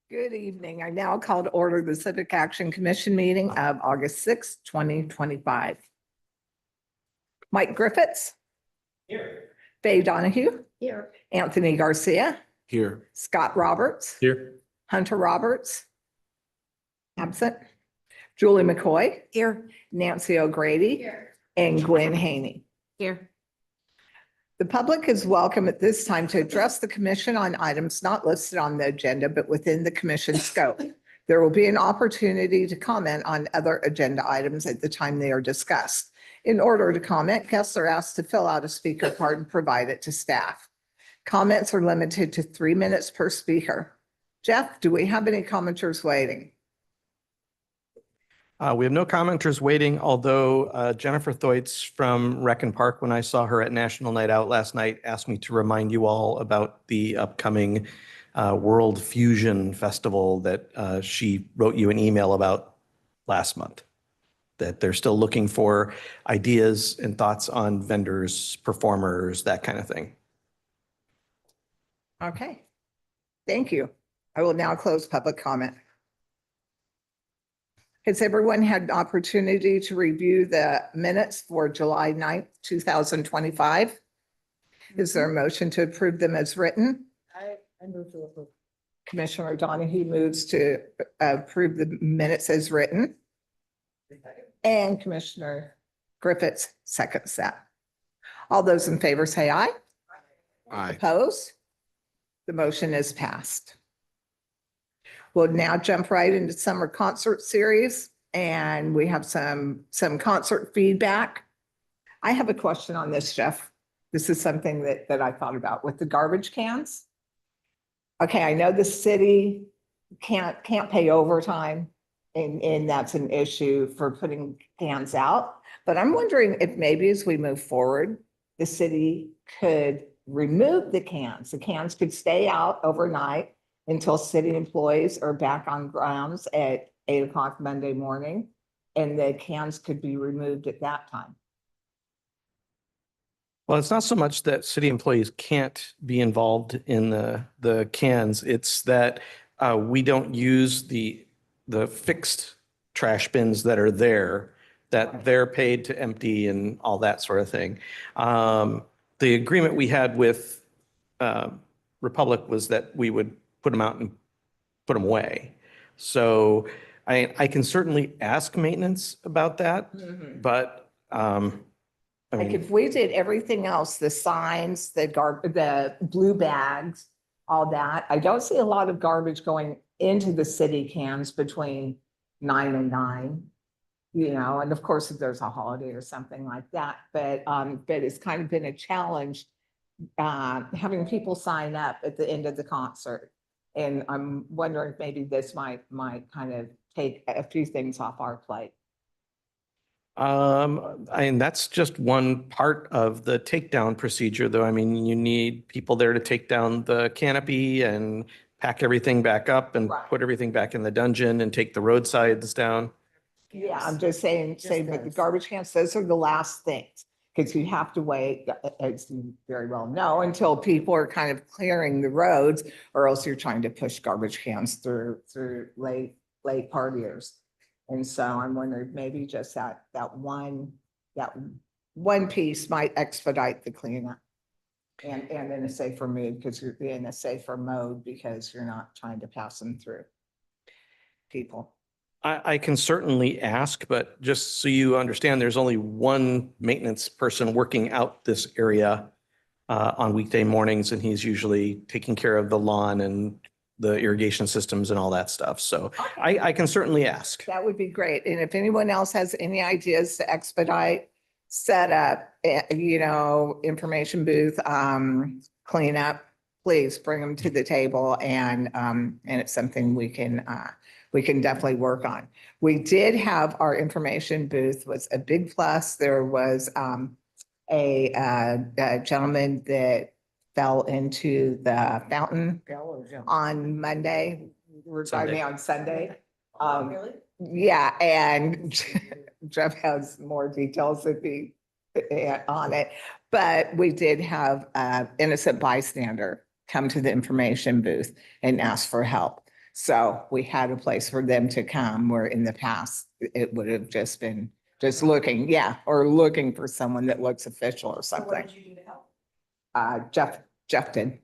Good evening. I now call to order the Civic Action Commission meeting of August 6, 2025. Mike Griffiths. Here. Faye Donahue. Here. Anthony Garcia. Here. Scott Roberts. Here. Hunter Roberts. Absent. Julie McCoy. Here. Nancy O'Grady. Here. And Gwen Haney. Here. The public is welcome at this time to address the commission on items not listed on the agenda, but within the commission scope. There will be an opportunity to comment on other agenda items at the time they are discussed. In order to comment, guests are asked to fill out a speaker card and provide it to staff. Comments are limited to 3 minutes per speaker. Jeff, do we have any commenters waiting? We have no commenters waiting, although Jennifer Thoits from Rec and Park, when I saw her at National Night Out last night, asked me to remind you all about the upcoming World Fusion Festival that she wrote you an email about last month, that they're still looking for ideas and thoughts on vendors, performers, that kind of thing. Okay, thank you. I will now close public comment. Has everyone had an opportunity to review the minutes for July 9th, 2025? Is there a motion to approve them as written? I move to approve. Commissioner Donahue moves to approve the minutes as written. And Commissioner Griffiths seconds that. All those in favor say aye. Aye. Opposed? The motion is passed. We'll now jump right into summer concert series, and we have some concert feedback. I have a question on this, Jeff. This is something that I thought about with the garbage cans. Okay, I know the city can't pay overtime, and that's an issue for putting cans out. But I'm wondering if maybe as we move forward, the city could remove the cans. The cans could stay out overnight until city employees are back on grounds at 8 o'clock Monday morning, and the cans could be removed at that time. Well, it's not so much that city employees can't be involved in the cans. It's that we don't use the fixed trash bins that are there, that they're paid to empty and all that sort of thing. The agreement we had with Republic was that we would put them out and put them away. So I can certainly ask maintenance about that, but I Like mean, if we did everything else, the signs, the blue bags, all that, I don't see a lot of garbage going into the city cans between 9 and 9. You know, and of course, if there's a holiday or something like that, but it's kind of been a challenge having people sign up at the end of the concert. And I'm wondering if maybe this might kind of take a few things off our plate. and that's just one part of the takedown procedure, though. I mean, you need people there to take down the canopy and pack everything back up and Right. put everything back in the dungeon and take the roadsides down. Yeah, I'm just saying that the those. garbage cans, those are the last things. Because you have to wait, as you very well know, until people are kind of clearing the roads, or else you're trying to push garbage cans through late partiers. And so I'm wondering if maybe just that one piece might expedite the cleanup. And in a safer mood, because you're in a safer mode because you're not trying to pass them through people. I can certainly ask, but just so you understand, there's only one maintenance person working out this area on weekday mornings, and he's usually taking care of the lawn and the irrigation systems and all that stuff. So I can certainly ask. That would be great. And if anyone else has any ideas to expedite, set up, information booth, cleanup, please bring them to the table, and it's something we can definitely work on. We did have our information booth was a big plus. There was a gentleman that fell into the fountain on Monday. We're talking on Sunday. Really? Yeah, and Jeff has more details on it, but we did have an innocent bystander come to the information booth and ask for help. So we had a place for them to come where in the past it would have just been just looking, yeah, or looking for someone that looks official or So what something. did you do to help? Jeff did.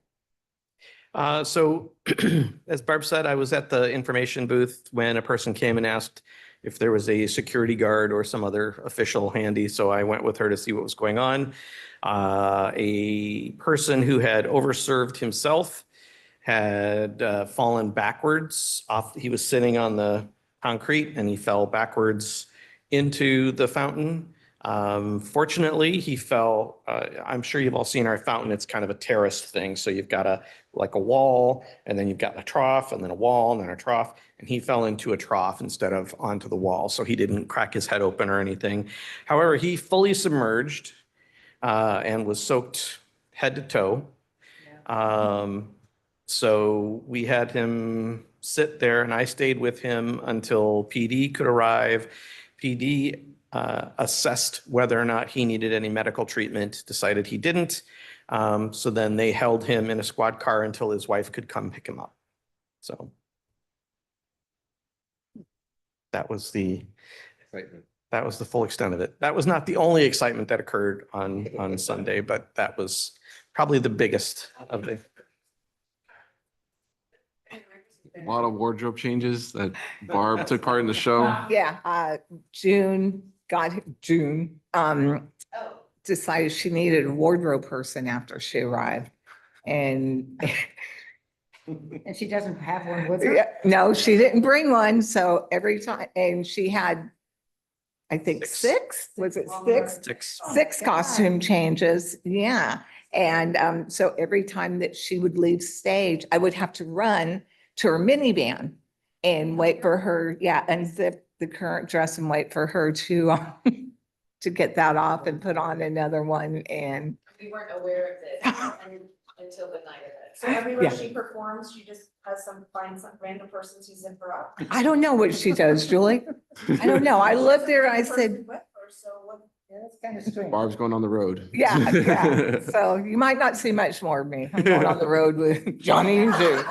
So as Barb said, I was at the information booth when a person came and asked if there was a security guard or some other official handy. So I went with her to see what was going on. A person who had overserved himself had fallen backwards off. He was sitting on the concrete and he fell backwards into the fountain. Fortunately, he fell. I'm sure you've all seen our fountain. It's kind of a terraced thing. So you've got like a wall, and then you've got a trough, and then a wall, and then a trough. And he fell into a trough instead of onto the wall. So he didn't crack his head open or anything. However, he fully submerged and was soaked head to toe. So we had him sit there, and I stayed with him until PD could arrive. PD assessed whether or not he needed any medical treatment, decided he didn't. So then they held him in a squad car until his wife could come pick him up. So that was the full extent of it. That was not the only excitement that occurred on Sunday, but that was probably the biggest of the. A lot of wardrobe changes that Barb took part in the show. Yeah, June, decided she needed a wardrobe person after she arrived. And And she doesn't have one with her? yeah, no, she didn't bring one. So every time, and she had, I think, six, was it six? Six costume changes, yeah. And so every time that she would leave stage, I would have to run to her minivan and wait for her, yeah, unzip the current dress and wait for her to to get that off and put on another one. And We weren't aware of this until the night of it. So everywhere Yeah. she performs, she just has find some random person to zip her up. I don't know what she does, Julie. I don't know. I looked there, I said, So what? Yeah, that's kind of strange. Barb's going on the road. yeah, yeah. So you might not see much more of me. I'm going on the road with Johnny and Sue.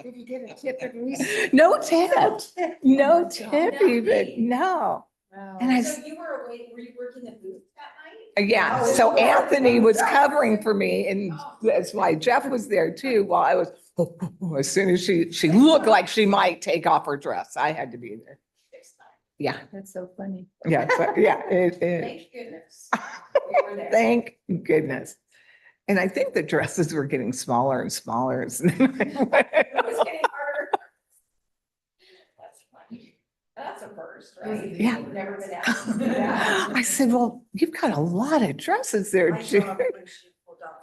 Did you get a tip at least? No tips, no tip even, no. Wow. And I, So you were away, were you working the booth that night? yeah, so Anthony was covering for me and that's why Jeff was there too while I was, as soon as she looked like she might take off her dress, I had to be there. Yeah, That's so funny. yeah, so, yeah, it, Thank goodness. We were there. thank goodness. And I think the dresses were getting smaller and smaller. It was getting harder. That's funny. That's a first, right? Yeah. You've never been asked. I said, well, you've got a lot of dresses there, I Ju-" saw when she pulled up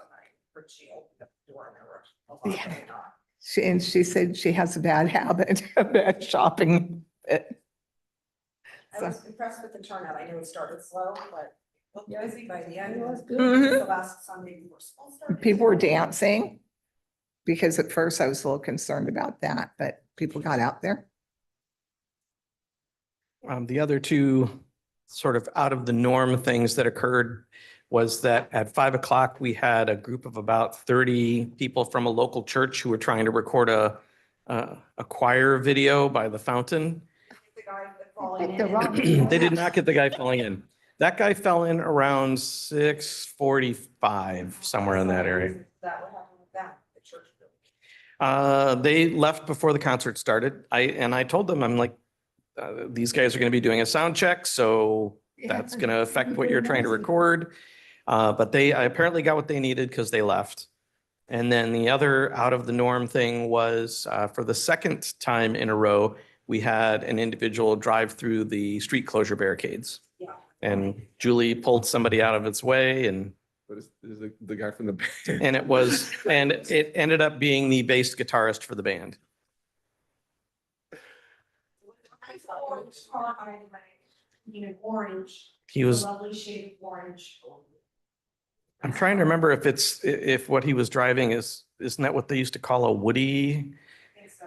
and she opened up the door and there were a lot going on. And she said she has a bad habit, a bad shopping. I was impressed with the turnout. I knew it started slow, but looked busy by the end. It was good. Mhm. The last Sunday before school started. People were dancing because at first I was a little concerned about that, but people got out there. The other two sort of out of the norm things that occurred was that at 5 o'clock, we had a group of about 30 people from a local church who were trying to record a choir video by the fountain. The guy that falling Picked the in. wrong- They did not get the guy falling in. That guy fell in around 6:45, somewhere in that area. Is that what happened with that, the church building? They left before the concert started. I told them, I'm like, these guys are going to be doing a sound check, so that's going to affect what you're trying to record. But I apparently got what they needed because they left. And then the other out of the norm thing was for the second time in a row, we had an individual drive through the street closure barricades. Yeah. And Julie pulled somebody out of its way and But is the guy from the band? and it ended up being the bass guitarist for the band. I saw it, orange. He was, Lovely shade of orange. I'm trying to remember if what he was driving isn't that what they used to call a Woody?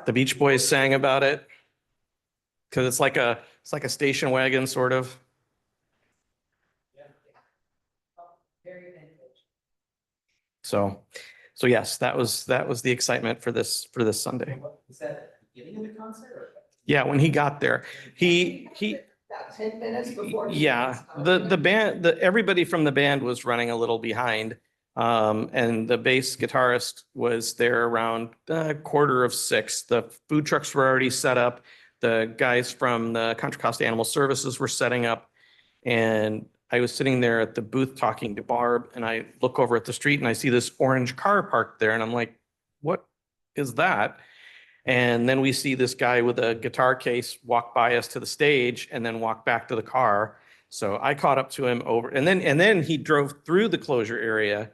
The Beach Boys sang about it. Cause it's like a station wagon sort of. Very vintage. So So yes, that was the excitement for this Sunday. Was that at the beginning of the concert or? Yeah, when he got there, he, About 10 minutes before. yeah, the band, everybody from the band was running a little behind. And the bass guitarist was there around 5:45. The food trucks were already set up. The guys from the Contra Costa Animal Services were setting up. And I was sitting there at the booth talking to Barb, and I look over at the street and I see this orange car parked there, and I'm like, what is that? And then we see this guy with a guitar case walk by us to the stage and then walk back to the car. So I caught up to him over, and then he drove through the closure area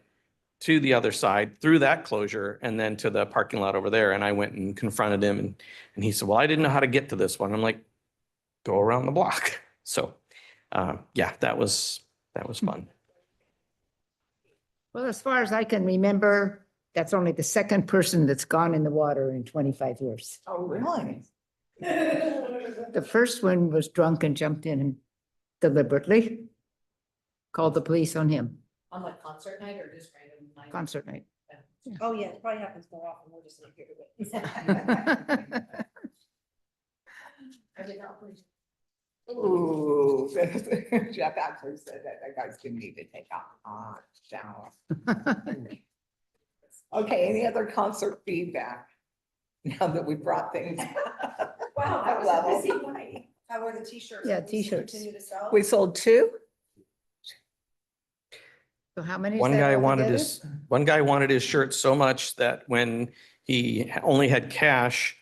to the other side, through that closure, and then to the parking lot over there. And I went and confronted him, and he said, well, I didn't know how to get to this one. I'm like, go around the block. So yeah, that was fun. Well, as far as I can remember, that's only the second person that's gone in the water in 25 years. Oh, really? The first one was drunk and jumped in deliberately. Called the police on him, On like concert night or just random night? concert night. Oh, yeah, it probably happens more often. We're just not here to witness. I did not. Ooh, Jeff actually said that guys didn't need to take a hot shower. Okay, any other concert feedback? Now that we brought things. Wow, that was a busy night. How were the t-shirts? Yeah, Will these t-shirts. Continue to sell? We sold 2. So how many? is One that guy altogether? wanted his shirt so much that when he only had cash,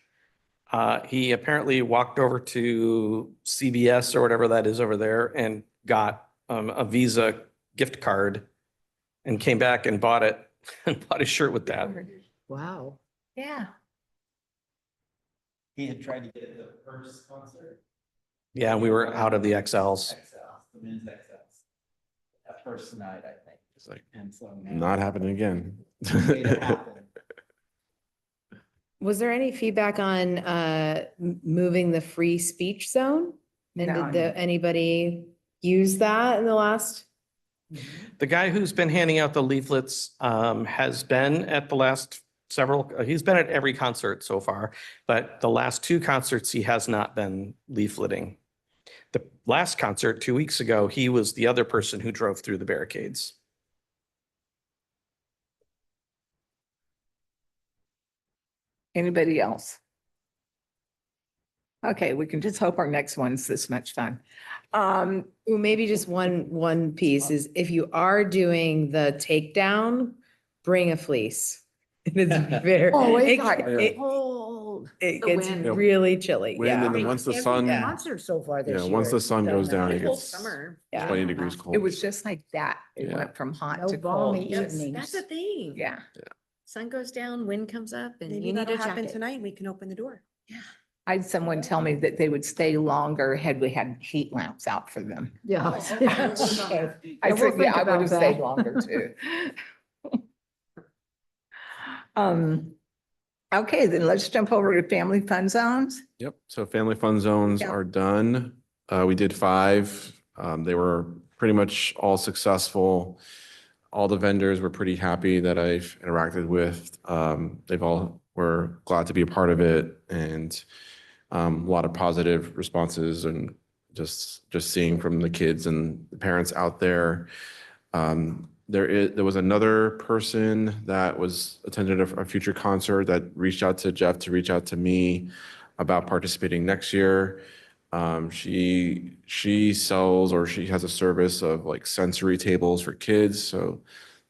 he apparently walked over to CVS or whatever that is over there and got a Visa gift card and came back and bought it and bought his shirt with that. Wow. Yeah. He had tried to get it the first concert. Yeah, we were out of the XLs. XLs, the men's XLs. That first night, I think. It's like, And so. not happening again. Made it happen. Was there any feedback on moving the free speech zone? And No. did anybody use that in the last? The guy who's been handing out the leaflets has been at the last several, he's been at every concert so far, but the last 2 concerts, he has not been leafleting. The last concert 2 weeks ago, he was the other person who drove through the barricades. Anybody else? Okay, we can just hope our next one's this much fun. Well, maybe just one piece is if you are doing the takedown, bring a fleece. It's very. Oh, it's it- like it- cold. It The gets wind. really chilly, Wind and yeah. then once the Every sun, Yeah. Concert so far this yeah, year. once the sun goes down, it Whole gets summer. Yeah. 20 degrees cold. It was just like that. It Yeah. went from hot No to balmy cold. Yes, Yes. evenings. That's the thing. Yeah. Sun goes down, wind comes up and Maybe you need that'll a happen jacket. tonight. We can open the door. I had someone tell me that they would stay longer had we had heat lamps out for them. Yeah. I Yeah, we'll said, think yeah, I would about have stayed that. longer too. Okay, then let's jump over to family fun zones. Yep, so family fun zones Yeah. are done. We did 5. They were pretty much all successful. All the vendors were pretty happy that I've interacted with. They've all were glad to be a part of it, and a lot of positive responses, and just seeing from the kids and the parents out there. There was another person that was attended a future concert that reached out to Jeff to reach out to me about participating next year. She sells, or she has a service of like sensory tables for kids, so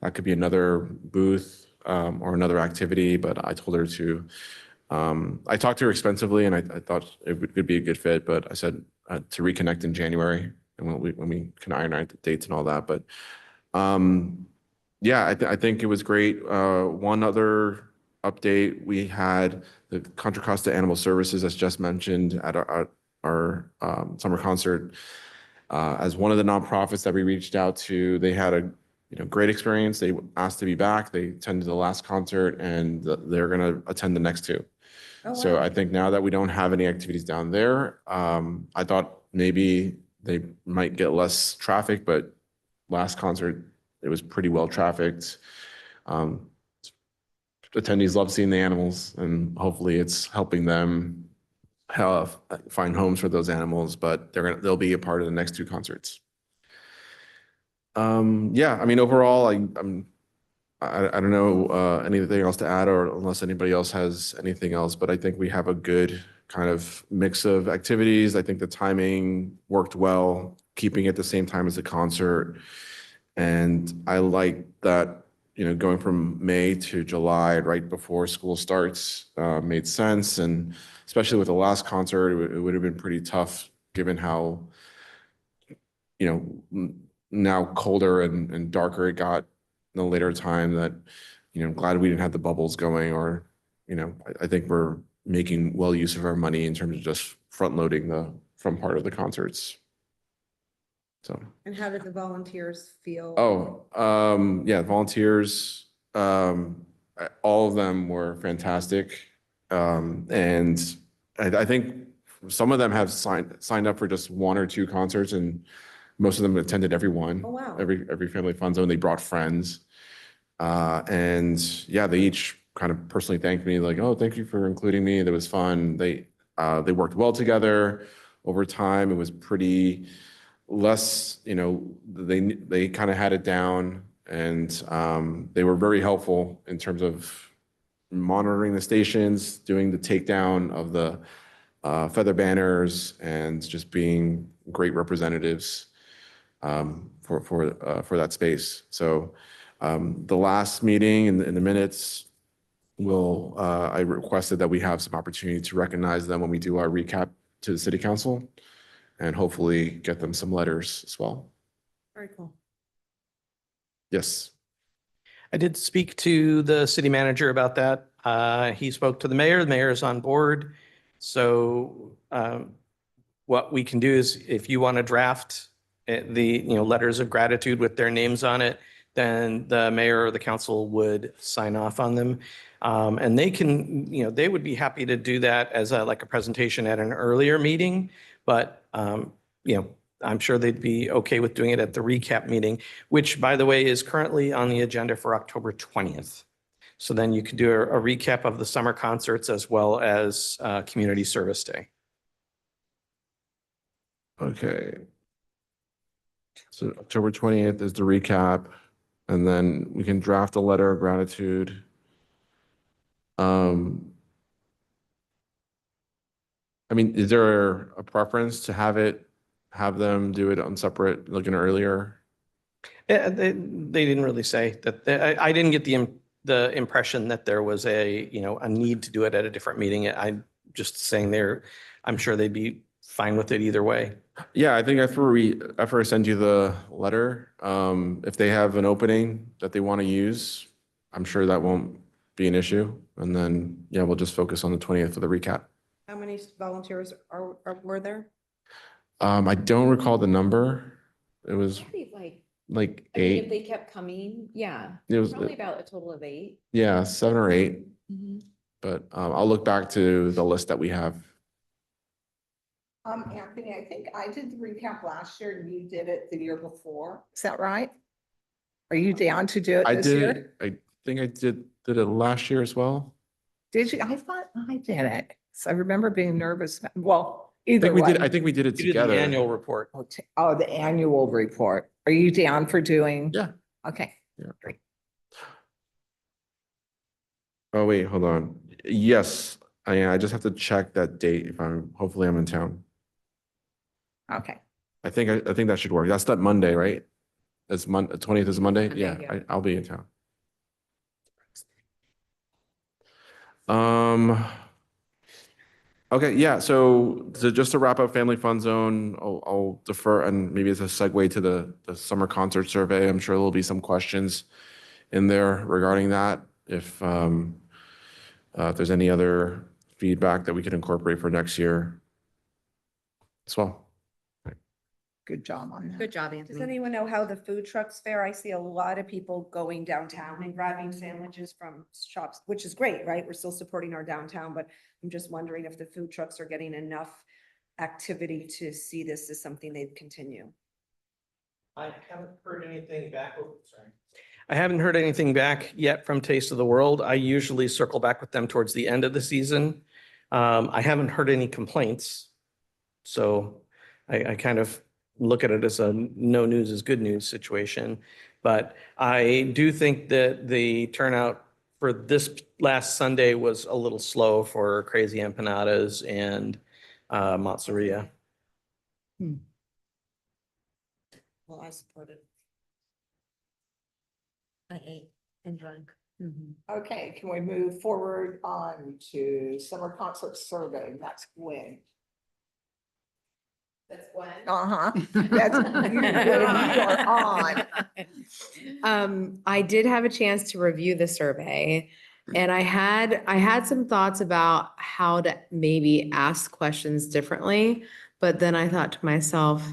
that could be another booth or another activity. But I told her to. I talked to her extensively, and I thought it would be a good fit. But I said to reconnect in January, and when we can iron out the dates and all that. But yeah, I think it was great. One other update, we had the Contra Costa Animal Services, as just mentioned, at our summer concert. As one of the nonprofits that we reached out to, they had a great experience. They asked to be back. They attended the last concert, and they're going to attend the next 2. So I think now that we don't have any activities down there, I thought maybe they might get less traffic, but last concert, it was pretty well trafficked. attendees love seeing the animals, and hopefully it's helping them have find homes for those animals, but they'll be a part of the next two concerts. Yeah, I mean, overall, I don't know anything else to add, or unless anybody else has anything else, but I think we have a good kind of mix of activities. I think the timing worked well, keeping it the same time as the concert. And I like that, going from May to July, right before school starts, made sense. And especially with the last concert, it would have been pretty tough given how, now colder and darker it got in the later time, that, I'm glad we didn't have the bubbles going, or, I think we're making well use of our money in terms of just front loading the front part of the concerts. So. And how did the volunteers feel? Oh, yeah, volunteers, all of them were fantastic. And I think some of them have signed up for just one or two concerts, and most of them attended every one. Oh, wow. Every Family Fun Zone, they brought friends. And yeah, they each kind of personally thanked me, like, oh, thank you for including me. That was fun. They worked well together over time. It was pretty less, they kind of had it down, and they were very helpful in terms of monitoring the stations, doing the takedown of the feather banners, and just being great representatives for that space. So the last meeting in the minutes, I requested that we have some opportunity to recognize them when we do our recap to the city council, and hopefully get them some letters as well. Very cool. Yes. I did speak to the city manager about that. He spoke to the mayor. The mayor is on board. So what we can do is, if you want to draft the letters of gratitude with their names on it, then the mayor or the council would sign off on them. And they can, they would be happy to do that as like a presentation at an earlier meeting. But I'm sure they'd be okay with doing it at the recap meeting, which, by the way, is currently on the agenda for October 20th. So then you could do a recap of the summer concerts as well as Community Service Day. Okay. So October 20th is the recap, and then we can draft a letter of gratitude. I mean, is there a preference to have them do it on separate, like an earlier? They didn't really say that. I didn't get the impression that there was a need to do it at a different meeting. I'm just saying I'm sure they'd be fine with it either way. Yeah, I think after I send you the letter, if they have an opening that they want to use, I'm sure that won't be an issue. And then, yeah, we'll just focus on the 20th for the recap. How many volunteers were there? I don't recall the number. It was Maybe like, like I mean, if 8. they kept coming, yeah, It was, probably about a total of 8. yeah, 7 or 8. But I'll look back to the list that we have. Anthony, I think I did the recap last year and you did it the year before. Is that right? Are you down to do it I this did year? it. I think I did it last year as well. Did you? I thought I did it. So I remember being nervous. Well, I either think we way. did. I think we did it You did the together. annual report. Oh, the annual report. Are you down for doing? Yeah. Okay. Yeah. Great. Oh, wait, hold on. Yes, I just have to check that date hopefully I'm in town. Okay. I think that should work. That's that Monday, right? That's 20th is Monday? Monday, Yeah, yeah. I'll be in town. Okay, yeah, so just to wrap up Family Fun Zone, I'll defer, and maybe it's a segue to the summer concert survey. I'm sure there'll be some questions in there regarding that. If there's any other feedback that we could incorporate for next year as well. Good job on that. Good job, Does Anthony. anyone know how the food trucks fare? I see a lot of people going downtown and grabbing sandwiches from shops, which is great, right? We're still supporting our downtown, but I'm just wondering if the food trucks are getting enough activity to see this as something they'd continue. I haven't heard anything back. Oh, sorry. I haven't heard anything back yet from Taste of the World. I usually circle back with them towards the end of the season. I haven't heard any complaints. So I kind of look at it as a no news is good news situation. But I do think that the turnout for this last Sunday was a little slow for Crazy Empanadas and Mozzarella. Well, I support it. I ate and drank. Okay, can we move forward on to summer concert survey? That's when. That's when. Uh-huh. That's you are on. I did have a chance to review the survey and I had some thoughts about how to maybe ask questions differently. But then I thought to myself,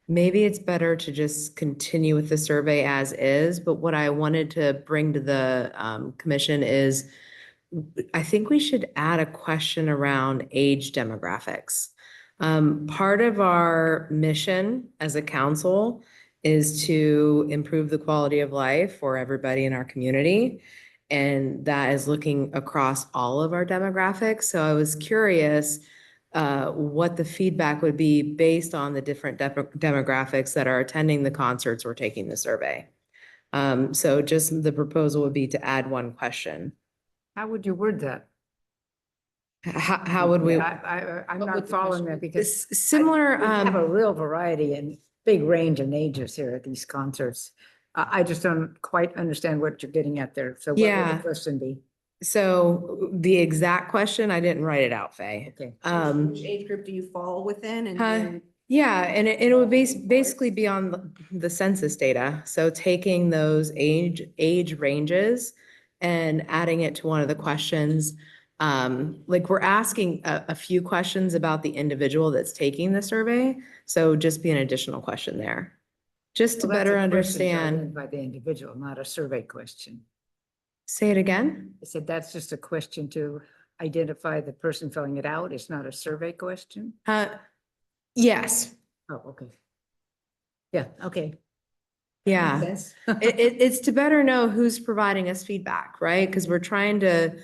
maybe it's better to just continue with the survey as is. But what I wanted to bring to the commission is I think we should add a question around age demographics. Part of our mission as a council is to improve the quality of life for everybody in our community. And that is looking across all of our demographics. So I was curious what the feedback would be based on the different demographics that are attending the concerts or taking the survey. So just the proposal would be to add one question. How would you word that? How would we? I'm What would not the following question that be? because. Similar, We have a real variety and big range in ages here at these concerts. I just don't quite understand what you're getting at there. So what would Yeah. the question be? so the exact question, I didn't write it out, Faye. Okay. Which age group do you fall within and Huh? then? Yeah, and it would basically be on the census data. So taking those age ranges and adding it to one of the questions. Like we're asking a few questions about the individual that's taking the survey. So just be an additional question there. Just to Well, that's better a question to understand. identify the individual, not a survey question. Say it again? I said that's just a question to identify the person filling it out. It's not a survey question. Yes, Oh, okay. Yeah, okay. yeah. Makes sense. It's to better know who's providing us feedback, right? Because we're trying to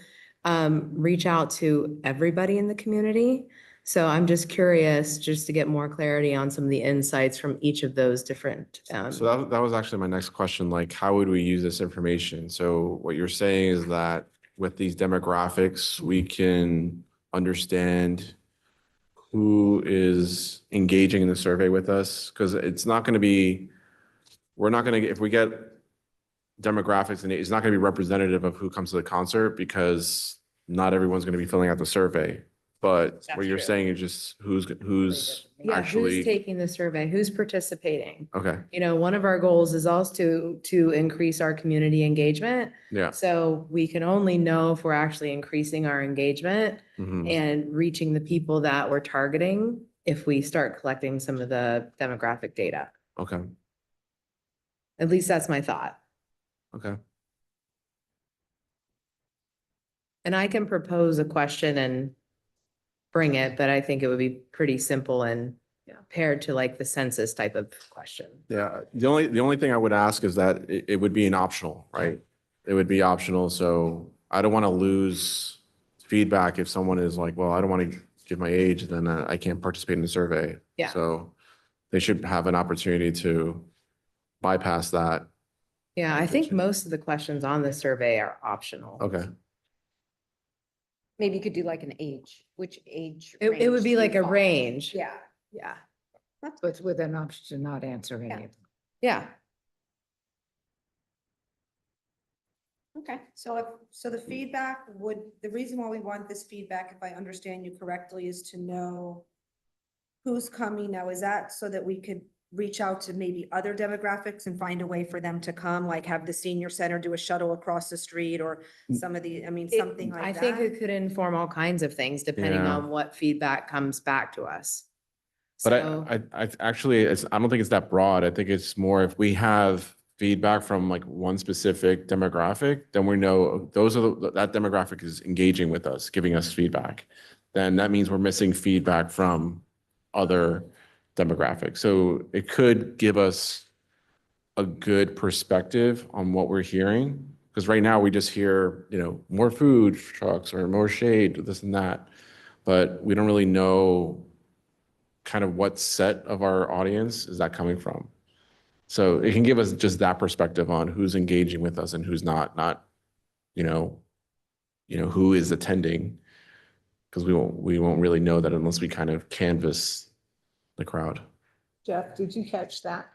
reach out to everybody in the community. So I'm just curious, just to get more clarity on some of the insights from each of those different. So that was actually my next question, like, how would we use this information? So what you're saying is that with these demographics, we can understand who is engaging in the survey with us, because it's not going to be, we're not going to, if we get demographics, and it's not going to be representative of who comes to the concert because not everyone's going to be filling out the survey. But what That's you're true. saying is just who's Yeah, who's actually, taking the survey, who's participating? okay, You know, one of our goals is also to increase our community engagement. yeah. So we can only know if we're actually increasing our engagement Mhm. and reaching the people that we're targeting if we start collecting some of the demographic data. Okay, At least that's my thought. okay. And I can propose a question and bring it, but I think it would be pretty simple and paired to like the census type of question. Yeah, the only thing I would ask is that it would be an optional, right? It would be optional, so I don't want to lose feedback if someone is like, well, I don't want to give my age, then I can't participate in the survey. Yeah. So they should have an opportunity to bypass that. Yeah, I think Gotcha. most of the questions on the survey are optional. Okay, Maybe you could do like an age, which age? It would range be do like you a fall? range. Yeah. Yeah, But with an option to not answer any Yeah. of them. yeah. Okay, so the feedback the reason why we want this feedback, if I understand you correctly, is to know who's coming now. Is that so that we could reach out to maybe other demographics and find a way for them to come, like have the senior center do a shuttle across the street or some of the, I mean, something like I that? think it could inform all kinds of things depending Yeah. on what feedback comes back to us. but So, I actually, I don't think it's that broad. I think it's more if we have feedback from like one specific demographic, then we know that demographic is engaging with us, giving us feedback. Then that means we're missing feedback from other demographics. So it could give us a good perspective on what we're hearing. Because right now we just hear, more food trucks or more shade, this and that. But we don't really know kind of what set of our audience is that coming from. So it can give us just that perspective on who's engaging with us and who's not, who is attending. Because we won't really know that unless we kind of canvass the crowd. Jeff, did you catch that?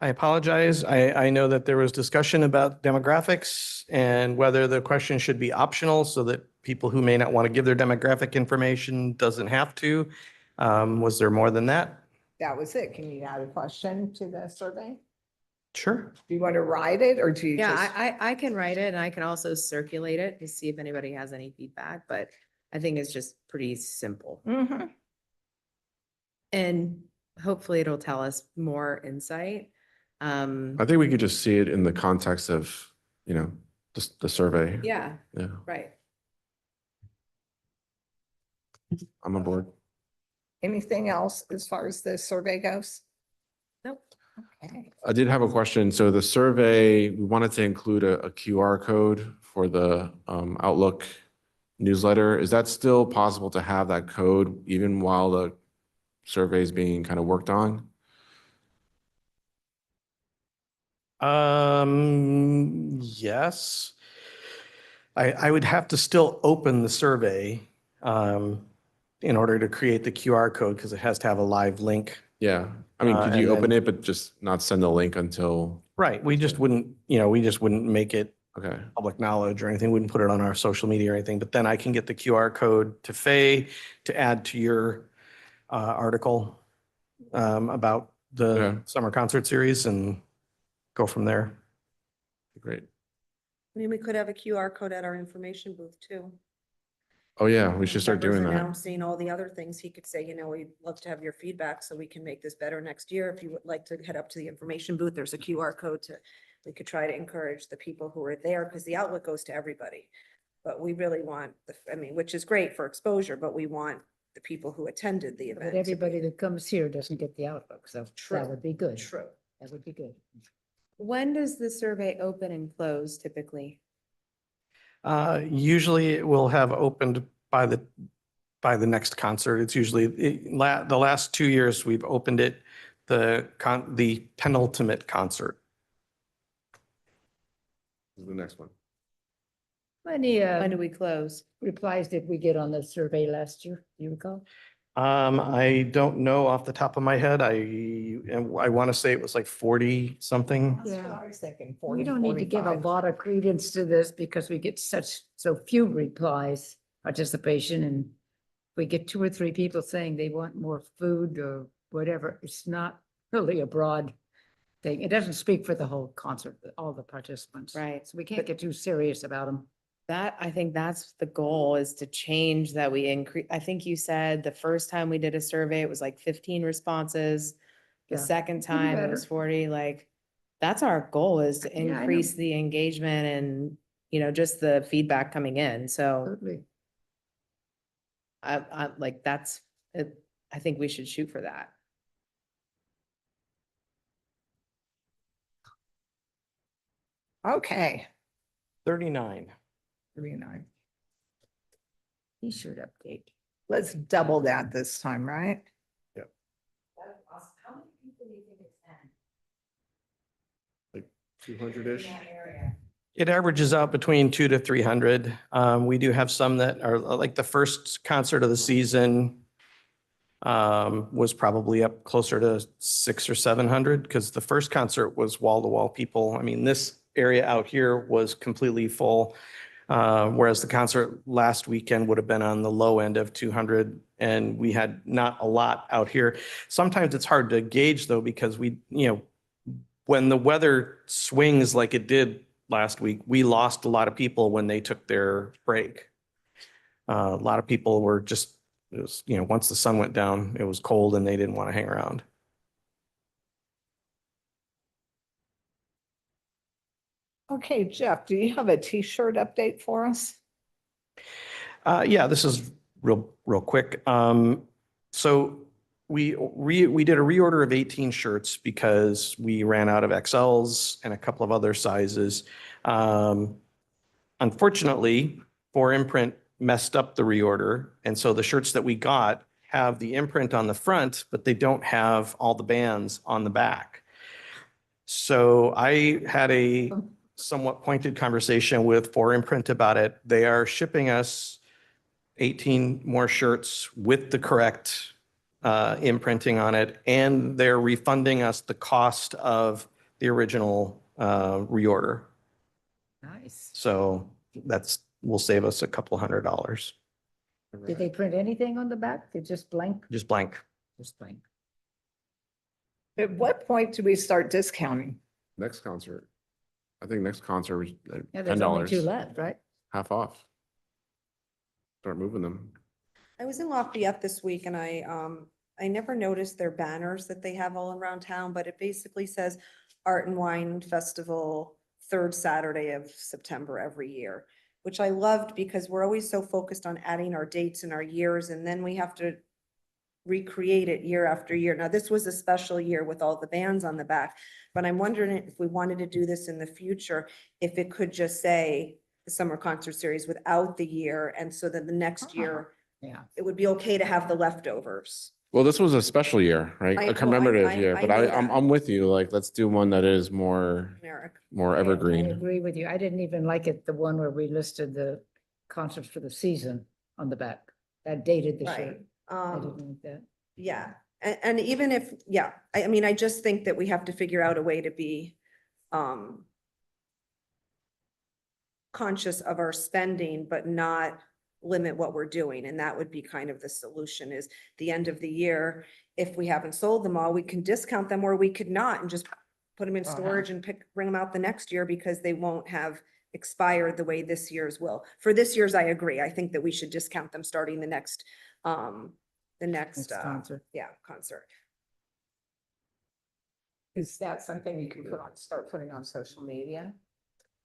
I apologize. I know that there was discussion about demographics and whether the question should be optional so that people who may not want to give their demographic information doesn't have to. Was there more than that? That was it. Can you add a question to the survey? Sure. Do you want to write it or do you Yeah, just? I can write it and I can also circulate it to see if anybody has any feedback, but I think it's just pretty simple. Mhm. And hopefully it'll tell us more insight. I think we could just see it in the context of, the survey. Yeah, Yeah, right. I'm on board. Anything else as far as the survey goes? Nope. Okay. I did have a question. So the survey, we wanted to include a QR code for the Outlook newsletter. Is that still possible to have that code even while the survey is being kind of worked on? Yes. I would have to still open the survey in order to create the QR code because it has to have a live link. Yeah. I mean, could And you open then- it, but just not send the link until, Right. We just wouldn't make it okay. public knowledge or anything. Wouldn't put it on our social media or anything, but then I can get the QR code to Faye to add to your article about the Yeah. summer concert series and go from there. Great. I mean, we could have a QR code at our information booth too. Oh, yeah, we should start Members doing that. Announcing all the other things. He could say, we'd love to have your feedback so we can make this better next year. If you would like to head up to the information booth, there's a QR code we could try to encourage the people who are there because the outlet goes to everybody. But we really want which is great for exposure, but we want the people who attended the event. But everybody that comes here doesn't get the Outlook, so True. that would be good. True. That would be good. When does the survey open and close typically? Usually it will have opened by the next concert. It's usually the last 2 years we've opened it the penultimate concert. The next one. Many When do we close? replies did we get on the survey last year? Do you recall? I don't know off the top of my head. I want to say it was like 40 something. That's what I was thinking. We 40, don't need to give a 45. lot of credence to this because we get so few replies, participation, and we get 2 or 3 people saying they want more food or whatever. It's not really a broad thing. It doesn't speak for the whole concert, all the participants. Right. So we can't get too serious about them. I think that's the goal is to change that we increase. I think you said the first time we did a survey, it was like 15 responses. The Yeah. second time it was better. 40, that's our goal is to Yeah, I know. increase the engagement and, just the feedback coming in. So Totally. I like, that's, it. I think we should shoot for that. Okay. 39. 39. T-shirt update. Let's double that this time, right? How many people do you think it's 200-ish. It averages out between 200 to 300. We do have some that are like the first concert of the season was probably up closer to 600 or 700 because the first concert was wall to wall people. I mean, this area out here was completely full. Whereas the concert last weekend would have been on the low end of 200 and we had not a lot out here. Sometimes it's hard to gauge though, because when the weather swings like it did last week, we lost a lot of people when they took their break. A lot of people were just, once the sun went down, it was cold and they didn't want to hang around. Okay, Jeff, do you have a T-shirt update for us? Yeah, this is real quick. So we did a reorder of 18 shirts because we ran out of XLs and a couple of other sizes. Unfortunately, 4Imprint messed up the reorder. And so the shirts that we got have the imprint on the front, but they don't have all the bands on the back. So I had a somewhat pointed conversation with 4Imprint about it. They are shipping us 18 more shirts with the correct imprinting on it, and they're refunding us the cost of the original reorder. Nice. So will save us a couple $100. Did they print anything on the back? They just blank? Just blank. Just blank. At what point do we start discounting? Next concert. I think next concert was Yeah, $10, there's only two left, right? half off. Start moving them. I was in Lafayette this week and I never noticed their banners that they have all around town, but it basically says Art and Wine Festival, third Saturday of September every year, which I loved because we're always so focused on adding our dates and our years, and then we have to recreate it year after year. Now, this was a special year with all the bands on the back, but I'm wondering if we wanted to do this in the future, if it could just say the summer concert series without the year, and so that the next year, Yeah. it would be okay to have the leftovers. Well, this was a special year, right? I- A well, commemorative I year, but know I'm that. with you. Like, let's do one that is more Generic. more I evergreen. agree with you. I didn't even like it, the one where we listed the concerts for the season on the back. That dated the Right. shirt. I didn't like that. Yeah, and even if, yeah, I mean, I just think that we have to figure out a way to be conscious of our spending, but not limit what we're doing. And that would be kind of the solution, is the end of the year. If we haven't sold them all, we can discount them, or we could not and just put them in storage and bring them out the next year, because they won't have expired the way this year's will. For this year's, I agree. I think that we should discount them starting the next Next concert. concert. Is that something you can start putting on social media?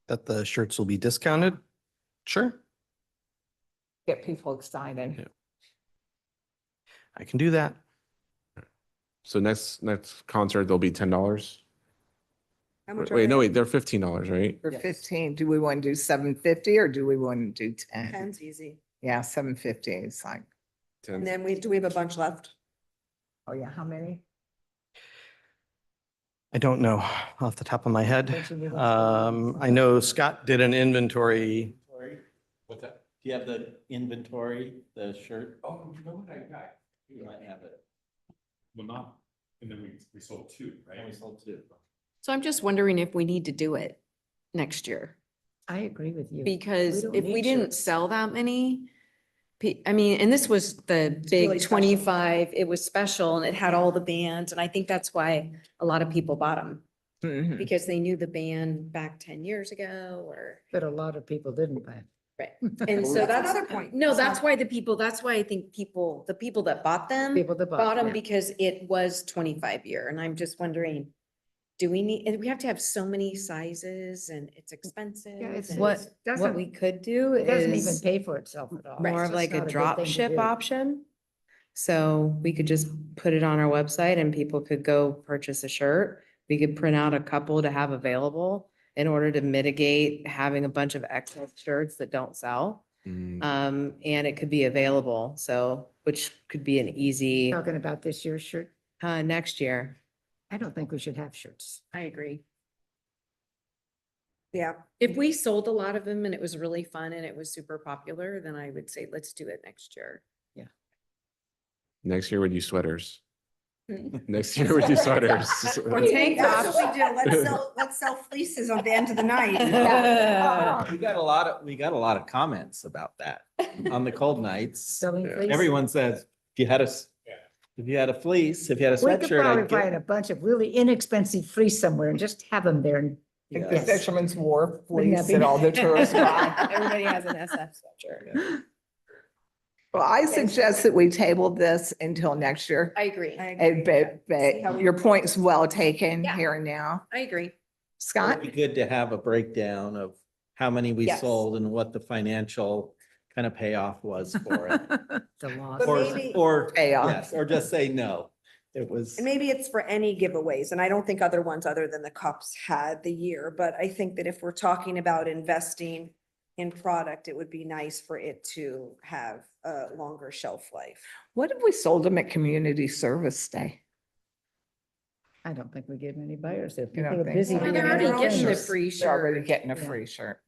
That the shirts will be discounted? Sure, Get people excited. Yeah. I can do that. So next concert, they'll be $10. How much are Wait, no, they? wait, they're $15, right? For 15, do we want to do 750 or do we want to do 10? 10's easy. Yeah, 750 is like, And then do we have a bunch left? oh yeah, how many? I don't know off the top of my head. Don't you need us to- I know Scott did an inventory. What's that? Do you have the inventory, the shirt? Oh, you know what I got? You might have it. Well, not, and then we sold two, right? And we sold two. So I'm just wondering if we need to do it next year, I agree with you. because don't if we need didn't shirts. sell that many, I mean, and this was the really big special. 25, it was special and it had all the bands. And I think that's why a lot of people bought them, Mhm. because they knew the band back 10 years ago or. But a lot of people didn't buy it. Right. And so That's that's another point. No, that's why the people, that's why I think the people that bought them People that bought them yeah. because it was 25 year. And I'm just wondering, do we need, and we have to have so many sizes and it's expensive. Yeah, it's and what, What we could do it doesn't even is pay for itself at all. more It's of just like not a good drop thing to ship do. option. So we could just put it on our website and people could go purchase a shirt. We could print out a couple to have available in order to mitigate having a bunch of excess shirts that don't sell. Mm, And it could be available, so, which could be an easy, Talking about this year's shirt, next year. I don't think we should have shirts. I agree. Yeah, If we sold a lot of them and it was really fun and it was super popular, then I would say, let's do it next year. Next year, we do sweaters. Next year, we do sweaters. Or tank that's tops. what we do. Let's sell fleeces on the end of the night. We got a lot of comments about that on the cold nights. Selling Yeah. fleece. Everyone says, if you had if you had a fleece, if you had a We could sweatshirt, probably I'd find get. a bunch of really inexpensive fleece somewhere and just have them there. And Like the Yes. Fisherman's Wharf Wouldn't that fleece be that all the nice? tourists buy. Everybody has an SF sweatshirt. Well, I suggest that we table this until next year. I agree. I And agree. See how but we- your point is well taken Yeah. here and now. I agree. Scott? It'd be good to have a breakdown of how many we Yes. sold and what the financial kind of payoff was for it. the loss. But Or, maybe- or, Payoff. yes, or just say no. It was, And maybe it's for any giveaways, and I don't think other ones other than the cups had the year, but I think that if we're talking about investing in product, it would be nice for it to have a longer shelf life. what if we sold them at Community Service Day? I don't think we get many buyers there. You don't People are think busy. so? Well, doing they're their already own getting the shirts. free They're already shirt. getting a Yeah. free shirt.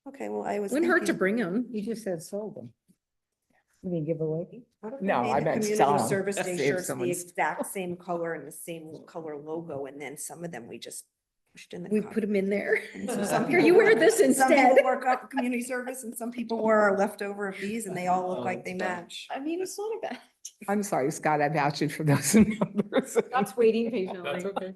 Okay, well, I was Wouldn't hurt to thinking, bring them. You just said sold them. You mean give away? what if we No, made I the meant Community sell 'em. Service See Day if shirts the someone's- exact same color and the same color logo, and then some of them we just pushed in the We cup. put them in there. And so some Here, people you wear wore- this Some instead. people work up community service and some people wore our leftover of these and they all look like they match. I mean, it's not a bad. I'm sorry, Scott, I vouched for those numbers. Scott's waiting patiently. That's okay.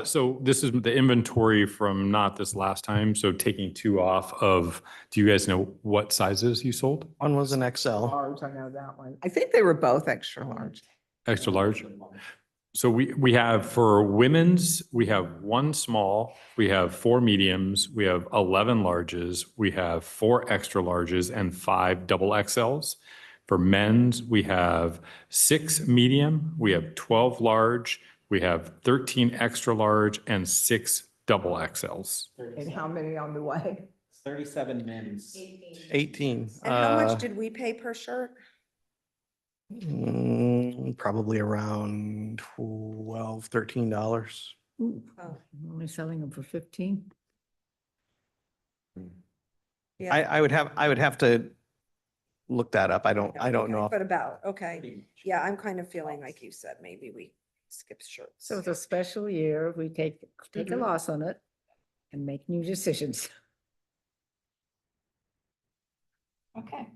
So this is the inventory from not this last time. So taking two off of, do you guys know what sizes you sold? One was an XL. Large, I know that one. I think they were both extra large. Extra large? So we have for women's, we have one small, we have 4 mediums, we have 11 larges, we have 4 extra larges and 5 double XLs. For men's, we have 6 medium, we have 12 large, we have 13 extra large and 6 double XLs. And how many on the way? 37 men's. 18. And how much did we pay per shirt? Probably around $12, $13. Oh, I'm only selling them for 15. yeah. I would have to look that up. I don't Okay, know. But about, okay. Yeah, I'm kind of feeling like you said, maybe we skip shirts. So it's a special year. We take a loss on it and make new decisions. Okay.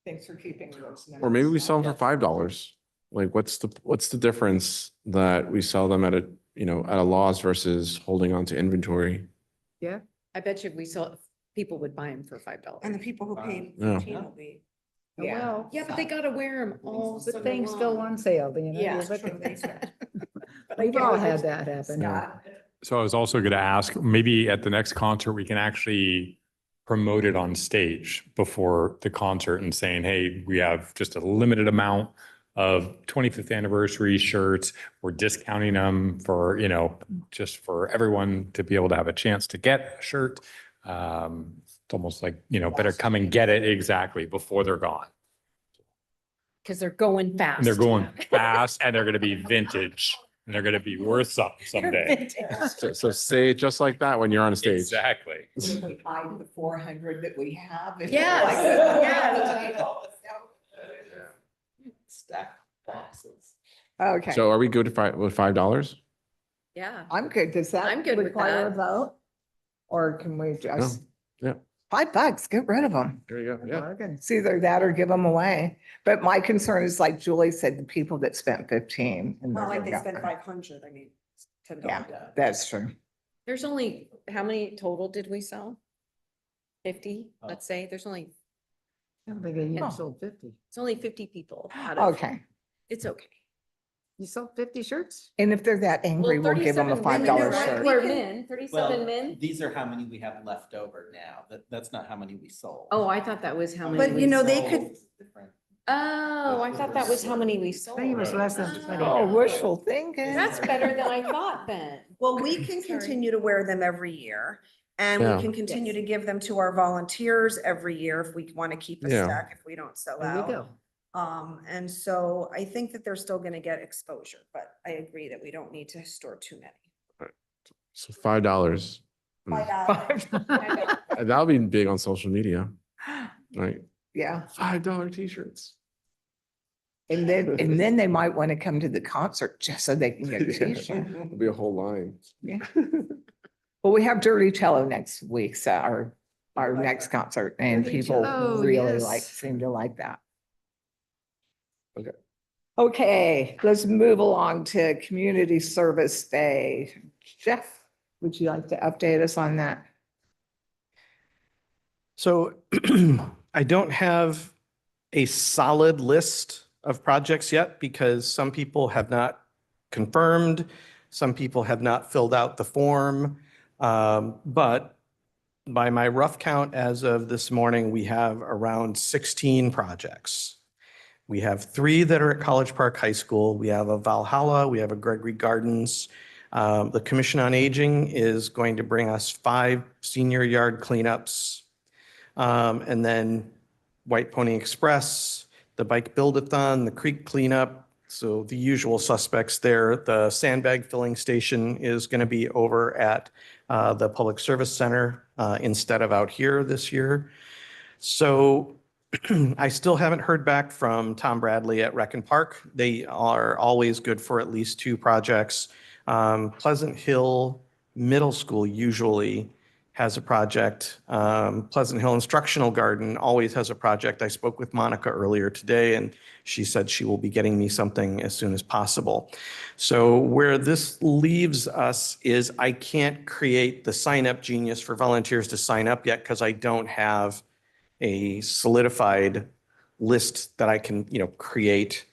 Thanks for keeping those. Or maybe we numbers. sell them for $5. Like, what's the difference that we sell them at a, at a loss versus holding on to inventory? Yeah. I bet you if we saw, people would buy them for $5. And the people who paid Yeah. 15 will be. Yeah. Well, Yeah, but they gotta wear them all. good summer things go long. on sale, you know. Yeah. you look at that. But I We've get all what you're had that happen. Scott? So I was also going to ask, maybe at the next concert, we can actually promote it on stage before the concert and saying, hey, we have just a limited amount of 25th anniversary shirts. We're discounting them for, just for everyone to be able to have a chance to get a shirt. It's almost like, better come and get it exactly before they're gone. Because they're going fast. And they're going fast and they're going to be vintage and they're going to be worth something They're someday. vintage. So say it just like that when you're on a stage. Exactly. We hide the 400 that we have. and Yes, like- yes. Stack boxes. Okay, So are we good with $5? Yeah. I'm good. Does that I'm good with require a that. vote? Or can we just? yeah. $5, get rid of them. There you go. Yeah. Bargain. It's either that or give them away. But my concern is like Julie said, the people that spent 15. and Not they're like they spent younger. 500, I mean, $10. Yeah, that's true. There's only, how many total did we sell? 50, Oh. let's say. There's only, I don't think they even Oh. sold 50. it's only 50 people out of, Okay. it's okay. You sold 50 shirts? And if they're that angry, we'll give them a 37 $5 women shirt. were men, 37 Well, men. these are how many we have left over now. That's not how many we sold. Oh, I thought that was how many. But, we you know, they sold. could- Different. Oh, I thought that was how many we sold. I think it was less than 20. Oh, wishful thinking. That's better than I thought then. Well, we can Sorry. continue to wear them every year. And Yeah. we can continue to give them to our volunteers every year if we want to keep a Yeah. stack, if we don't sell There you out. go. And so I think that they're still gonna get exposure, but I agree that we don't need to store too many. So $5. That'll be big on social media, right? Yeah, $5 t-shirts. and then they might want to come to the concert just so they can get a t-shirt. There'll be a whole line. Yeah. Well, we have Dirty Cello next week, so our next concert, and Dirty people Cello. Oh, really yes. seem to like that. Okay. Okay, let's move along to Community Service Day. Jeff, would you like to update us on that? So I don't have a solid list of projects yet because some people have not confirmed, some people have not filled out the form. But by my rough count as of this morning, we have around 16 projects. We have 3 that are at College Park High School. We have a Valhalla, we have a Gregory Gardens. The Commission on Aging is going to bring us 5 senior yard cleanups. And then White Pony Express, the Bike Build-a-thon, the creek cleanup. So the usual suspects there. The sandbag filling station is going to be over at the Public Service Center instead of out here this year. So I still haven't heard back from Tom Bradley at Rec and Park. They are always good for at least 2 projects. Pleasant Hill Middle School usually has a project. Pleasant Hill Instructional Garden always has a project. I spoke with Monica earlier today, and she said she will be getting me something as soon as possible. So where this leaves us is I can't create the sign up genius for volunteers to sign up yet because I don't have a solidified list that I can, create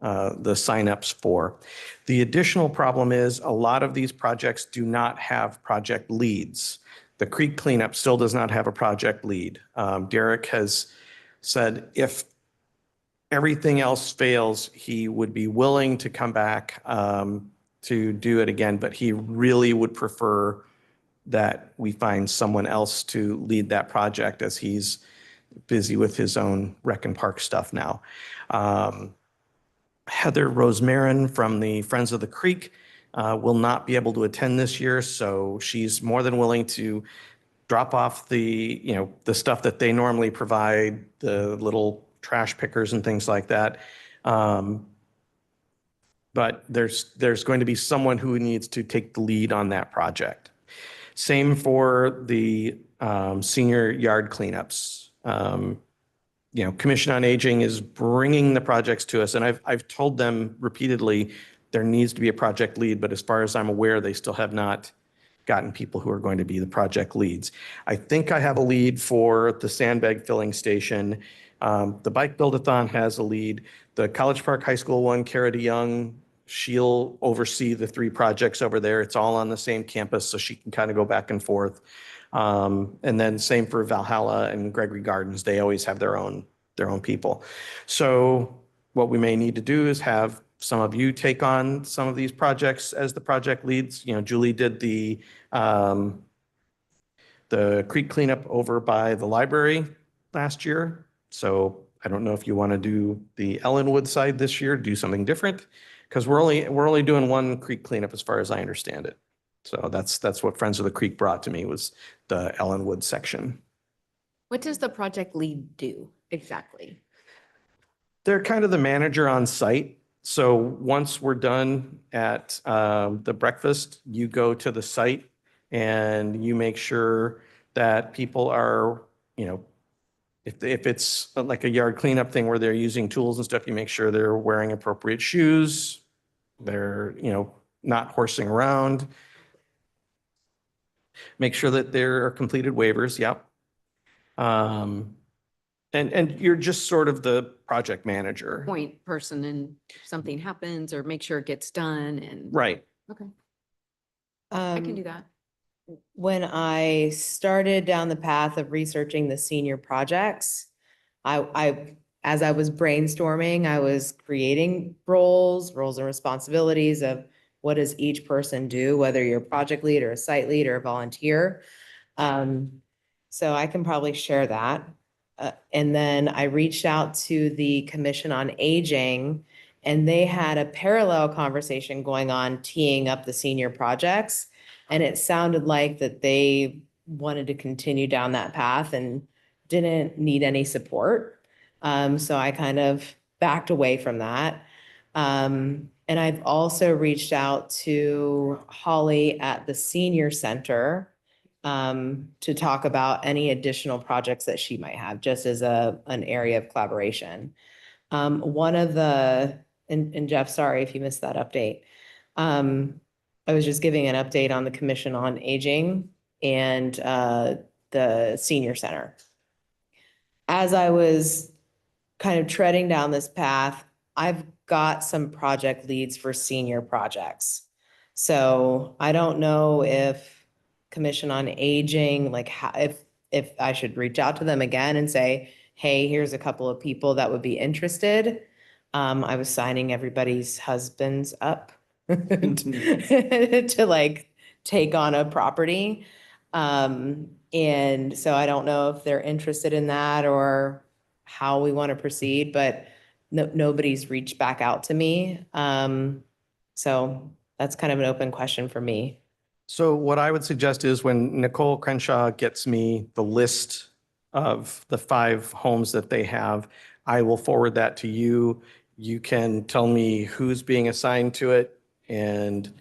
the signups for. The additional problem is a lot of these projects do not have project leads. The creek cleanup still does not have a project lead. Derek has said if everything else fails, he would be willing to come back to do it again, but he really would prefer that we find someone else to lead that project as he's busy with his own Rec and Park stuff now. Heather Rosemarin from the Friends of the Creek will not be able to attend this year, so she's more than willing to drop off the stuff that they normally provide, the little trash pickers and things like that. But there's going to be someone who needs to take the lead on that project. Same for the senior yard cleanups. Commission on Aging is bringing the projects to us, and I've told them repeatedly there needs to be a project lead, but as far as I'm aware, they still have not gotten people who are going to be the project leads. I think I have a lead for the sandbag filling station. The Bike Build-a-thon has a lead. The College Park High School one, Cara DeYoung, she'll oversee the 3 projects over there. It's all on the same campus, so she can kind of go back and forth. And then same for Valhalla and Gregory Gardens. They always have their own people. So what we may need to do is have some of you take on some of these projects as the project leads. Julie did the creek cleanup over by the library last year. So I don't know if you want to do the Ellenwood side this year, do something different, because we're only doing 1 creek cleanup as far as I understand it. So that's what Friends of the Creek brought to me was the Ellenwood section. What does the project lead do exactly? They're kind of the manager on site. So once we're done at the breakfast, you go to the site and you make sure that people are, if it's like a yard cleanup thing where they're using tools and stuff, you make sure they're wearing appropriate shoes. They're, not horsing around. Make sure that there are completed waivers. Yep. And you're just sort of the project manager. Point person and something happens or make sure it gets done and. Right. Okay, I can do Um, that. When I started down the path of researching the senior projects, as I was brainstorming, I was creating roles and responsibilities of what does each person do, whether you're a project lead or a site lead or a volunteer. So I can probably share that. And then I reached out to the Commission on Aging, and they had a parallel conversation going on teeing up the senior projects. And it sounded like that they wanted to continue down that path and didn't need any support. So I kind of backed away from that. And I've also reached out to Holly at the senior center to talk about any additional projects that she might have, just as an area of collaboration. One of the, and Jeff, sorry if you missed that update. I was just giving an update on the Commission on Aging and the senior center. As I was kind of treading down this path, I've got some project leads for senior projects. So I don't know if Commission on Aging, like if I should reach out to them again and say, hey, here's a couple of people that would be interested. I was signing everybody's husbands up to like take on a property. And so I don't know if they're interested in that or how we want to proceed, but nobody's reached back out to me. So that's kind of an open question for me. So what I would suggest is when Nicole Crenshaw gets me the list of the 5 homes that they have, I will forward that to you. You can tell me who's being assigned to it, and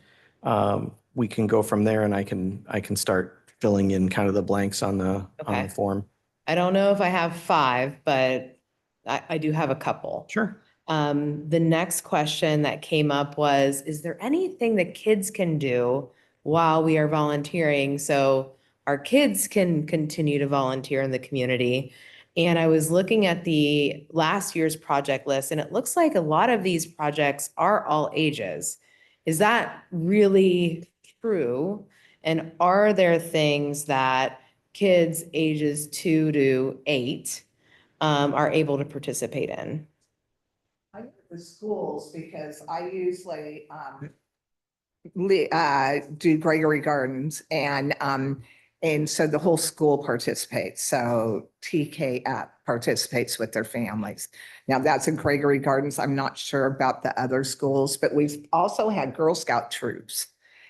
we can go from there, and I can start filling in kind of the blanks on the Okay. form. I don't know if I have 5, but I do have a couple. Sure. The next question that came up was, is there anything that kids can do while we are volunteering so our kids can continue to volunteer in the community? And I was looking at the last year's project list, and it looks like a lot of these projects are all ages. Is that really true? And are there things that kids ages 2 to 8 are able to participate in? I go to the schools because I usually do Gregory Gardens and so the whole school participates. So TK participates with their families. Now that's in Gregory Gardens. I'm not sure about the other schools, but we've also had Girl Scout troops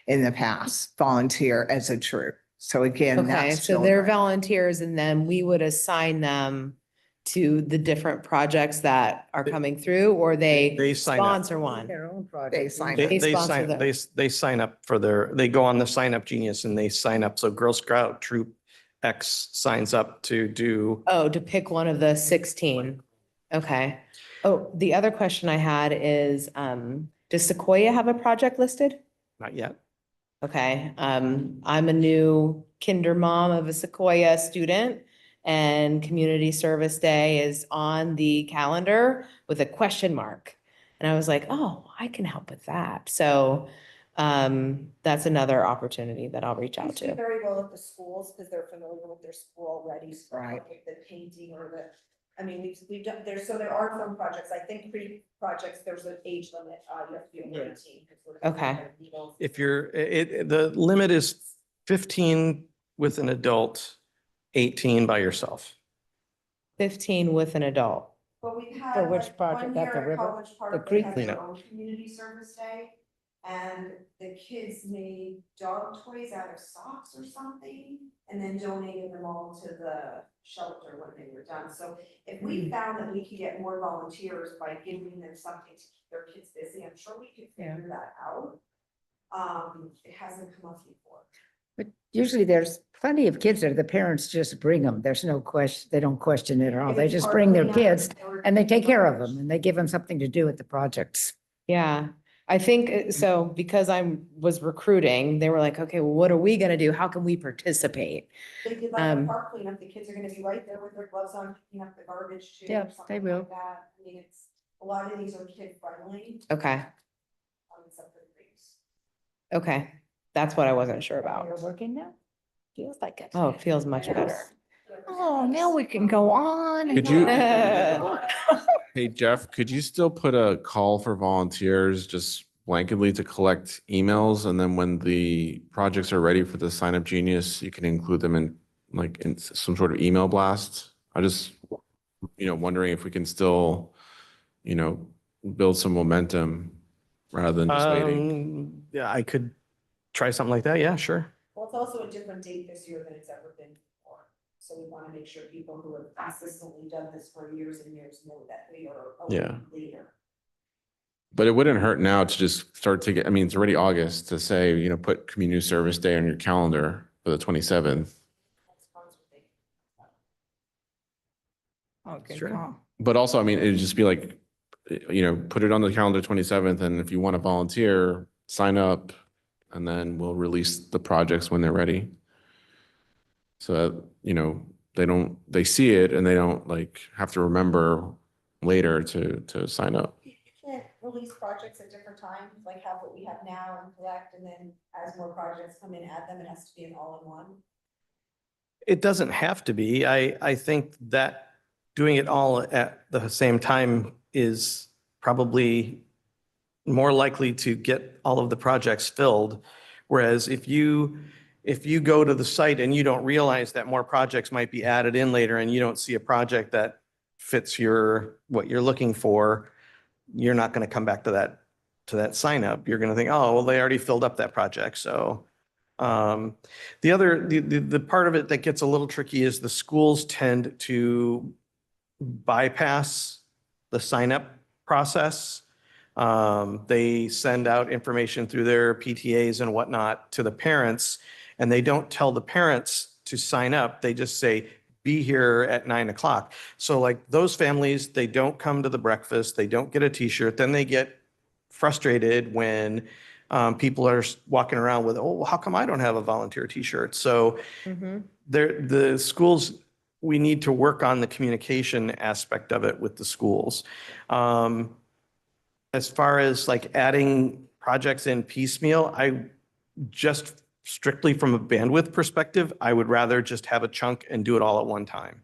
in the past volunteer as a troop. So again, Okay, that's so they're children. volunteers and then we would assign them to the different projects that are coming through, or They they sign up. sponsor one? Their own project. They sign They, They they sponsor sign, those. they sign up for they go on the Sign Up Genius and they sign up. So Girl Scout Troop X signs up to do, Oh, to pick one of the 16. Okay. Oh, the other question I had is, does Sequoia have a project listed? not yet. Okay, I'm a new kinder mom of a Sequoia student, and Community Service Day is on the calendar with a question mark. And I was like, oh, I can help with that. So that's another opportunity that I'll reach out Used to to. do very well at the schools because they're familiar with their school already. So Right. like the painting or we've done, there are some projects, I think projects, there's an age limit, you have to be over 18. 'cause we're- Okay. If the limit is 15 with an adult, 18 by yourself. 15 with an adult. But we've had For which like project? one At year the at river? College Park, they creek had cleanup. their own community service day. And the kids made dog toys out of socks or something, and then donated them all to the shelter when they were done. So if we found that we could get more volunteers by giving them something to keep their kids busy, I'm sure we could figure that out. It hasn't come up before. But usually there's plenty of kids there. The parents just bring them. There's no question, they don't question it at all. They just bring their kids and they take care of them and they give them something to do at the projects. Yeah, I think so, because was recruiting, they were like, okay, well, what are we gonna do? How can we participate? They did like a park cleanup, the kids are gonna be right there with their gloves on, picking up the garbage too. Yeah, or they something will. like that. I mean, a lot of these are kid friendly. Okay, Some of the things. okay. That's what I wasn't sure You're about. working now? Feels like it. Oh, it feels much better. Oh, now we can go on. and Could you- on. Hey, Jeff, could you still put a call for volunteers just blanketly to collect emails? And then when the projects are ready for the Sign Up Genius, you can include them in some sort of email blast? I just, wondering if we can still, build some momentum rather than just waiting. Yeah, I could try something like that. Yeah, sure. Well, it's also a different date this year than it's ever been before. So we want to make sure people who have consistently done this for years and years know that we are a Yeah. week later. But it wouldn't hurt now to just start to get, it's already August, to say, put Community Service Day on your calendar for the 27th. Okay, Sure. call. But also, it'd just be like, put it on the calendar 27th, and if you want to volunteer, sign up, and then we'll release the projects when they're ready. So, they see it and they don't have to remember later to sign up. You can't release projects at different times, like have what we have now and collect, and then as more projects come in, add them. It has to be an all-in-one. It doesn't have to be. I think that doing it all at the same time is probably more likely to get all of the projects filled. Whereas if you go to the site and you don't realize that more projects might be added in later and you don't see a project that fits what you're looking for, you're not going to come back to that sign up. You're going to think, oh, well, they already filled up that project. So the part of it that gets a little tricky is the schools tend to bypass the sign up process. They send out information through their PTAs and whatnot to the parents, and they don't tell the parents to sign up. They just say, be here at 9 o'clock. So like those families, they don't come to the breakfast, they don't get a t-shirt, then they get frustrated when people are walking around with, oh, how come I don't have a volunteer t-shirt? So the schools, we need to work on the communication aspect of it with the schools. As far as like adding projects in piecemeal, I just strictly from a bandwidth perspective, I would rather just have a chunk and do it all at one time.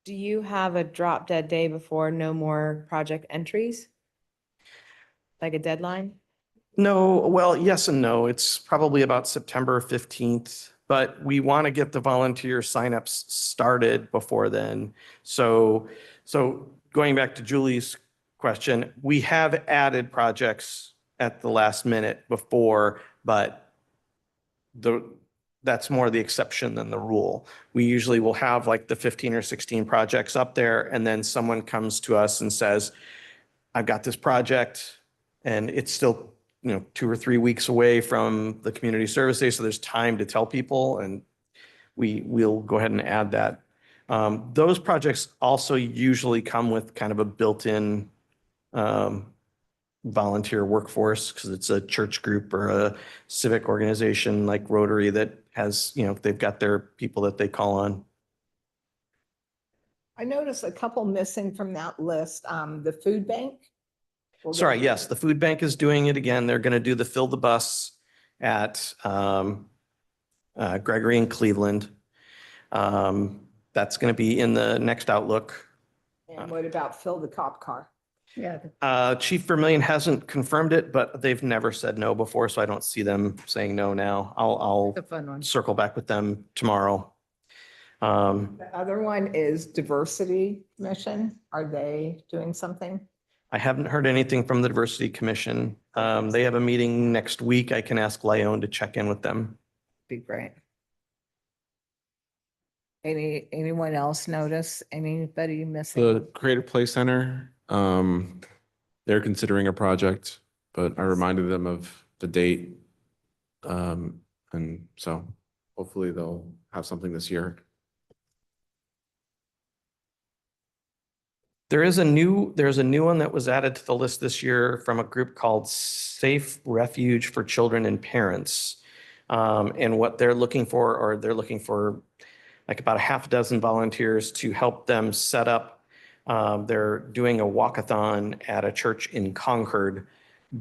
Do you have a drop dead day before no more project entries? Like a deadline? No, well, yes and no. It's probably about September 15th, but we want to get the volunteer signups started before then. So going back to Julie's question, we have added projects at the last minute before, but that's more the exception than the rule. We usually will have like the 15 or 16 projects up there, and then someone comes to us and says, I've got this project and it's still 2 or 3 weeks away from the community service day. So there's time to tell people, and we'll go ahead and add that. Those projects also usually come with kind of a built-in volunteer workforce because it's a church group or a civic organization like Rotary that has, they've got their people that they call on. I noticed a couple missing from that list. The food bank. Sorry, yes, the food bank is doing it again. They're going to do the fill the bus at Gregory and Cleveland. That's going to be in the next Outlook. And what about fill the cop car? Yeah, Chief Vermillion hasn't confirmed it, but they've never said no before, so I don't see them saying no now. I'll it's a fun one. circle back with them tomorrow. The other one is diversity commission. Are they doing something? I haven't heard anything from the Diversity Commission. They have a meeting next week. I can ask Lyone to check in with them. Be great. Anyone else notice anybody missing? The Creative Play Center, they're considering a project, but I reminded them of the date. And so hopefully they'll have something this year. There's a new one that was added to the list this year from a group called Safe Refuge for Children and Parents. And what they're looking for, like about a half a dozen volunteers to help them set up. They're doing a walkathon at a church in Concord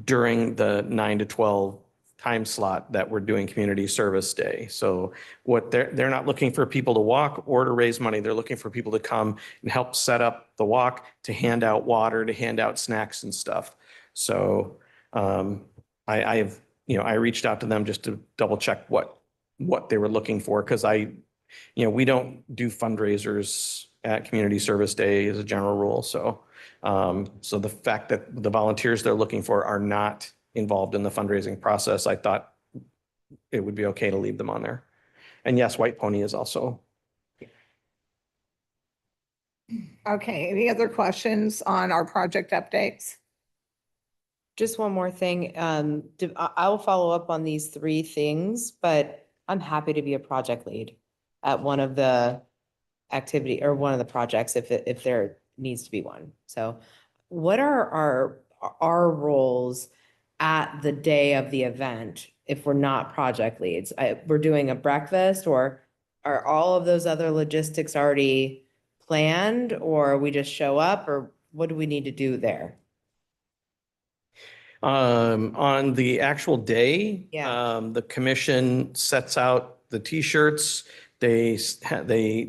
during the 9 to 12 time slot that we're doing community service day. So what they're not looking for people to walk or to raise money. They're looking for people to come and help set up the walk, to hand out water, to hand out snacks and stuff. So I reached out to them just to double check what they were looking for, because we don't do fundraisers at community service day as a general rule. So the fact that the volunteers they're looking for are not involved in the fundraising process, I thought it would be okay to leave them on there. And yes, White Pony is also. Okay, any other questions on our project updates? Just one more thing. I will follow up on these 3 things, but I'm happy to be a project lead at one of the activity or one of the projects if there needs to be one. So what are our roles at the day of the event if we're not project leads? We're doing a breakfast, or are all of those other logistics already planned, or we just show up, or what do we need to do there? On the actual day, Yeah. the commission sets out the t-shirts. They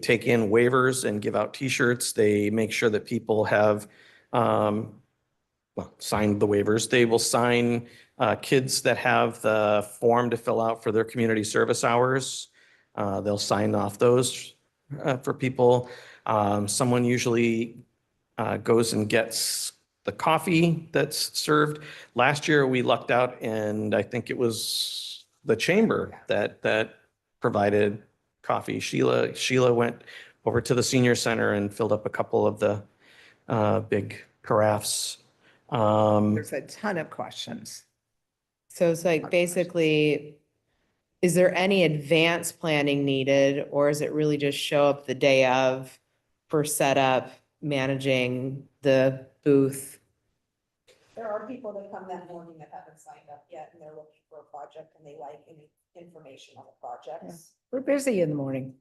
take in waivers and give out T-shirts. They make sure that people have signed the waivers. They will sign kids that have the form to fill out for their community service hours. They'll sign off those for people. Someone usually goes and gets the coffee that's served. Last year, we lucked out, and I think it was the chamber that provided coffee. Sheila went over to the senior center and filled up a couple of the big carafes. There's a ton of questions. So it's like basically, is there any advanced planning needed, or is it really just show up the day of for setup, managing the booth? There are people that come that morning that haven't signed up yet and they're looking for a project and they like any information on the projects. We're busy in the morning.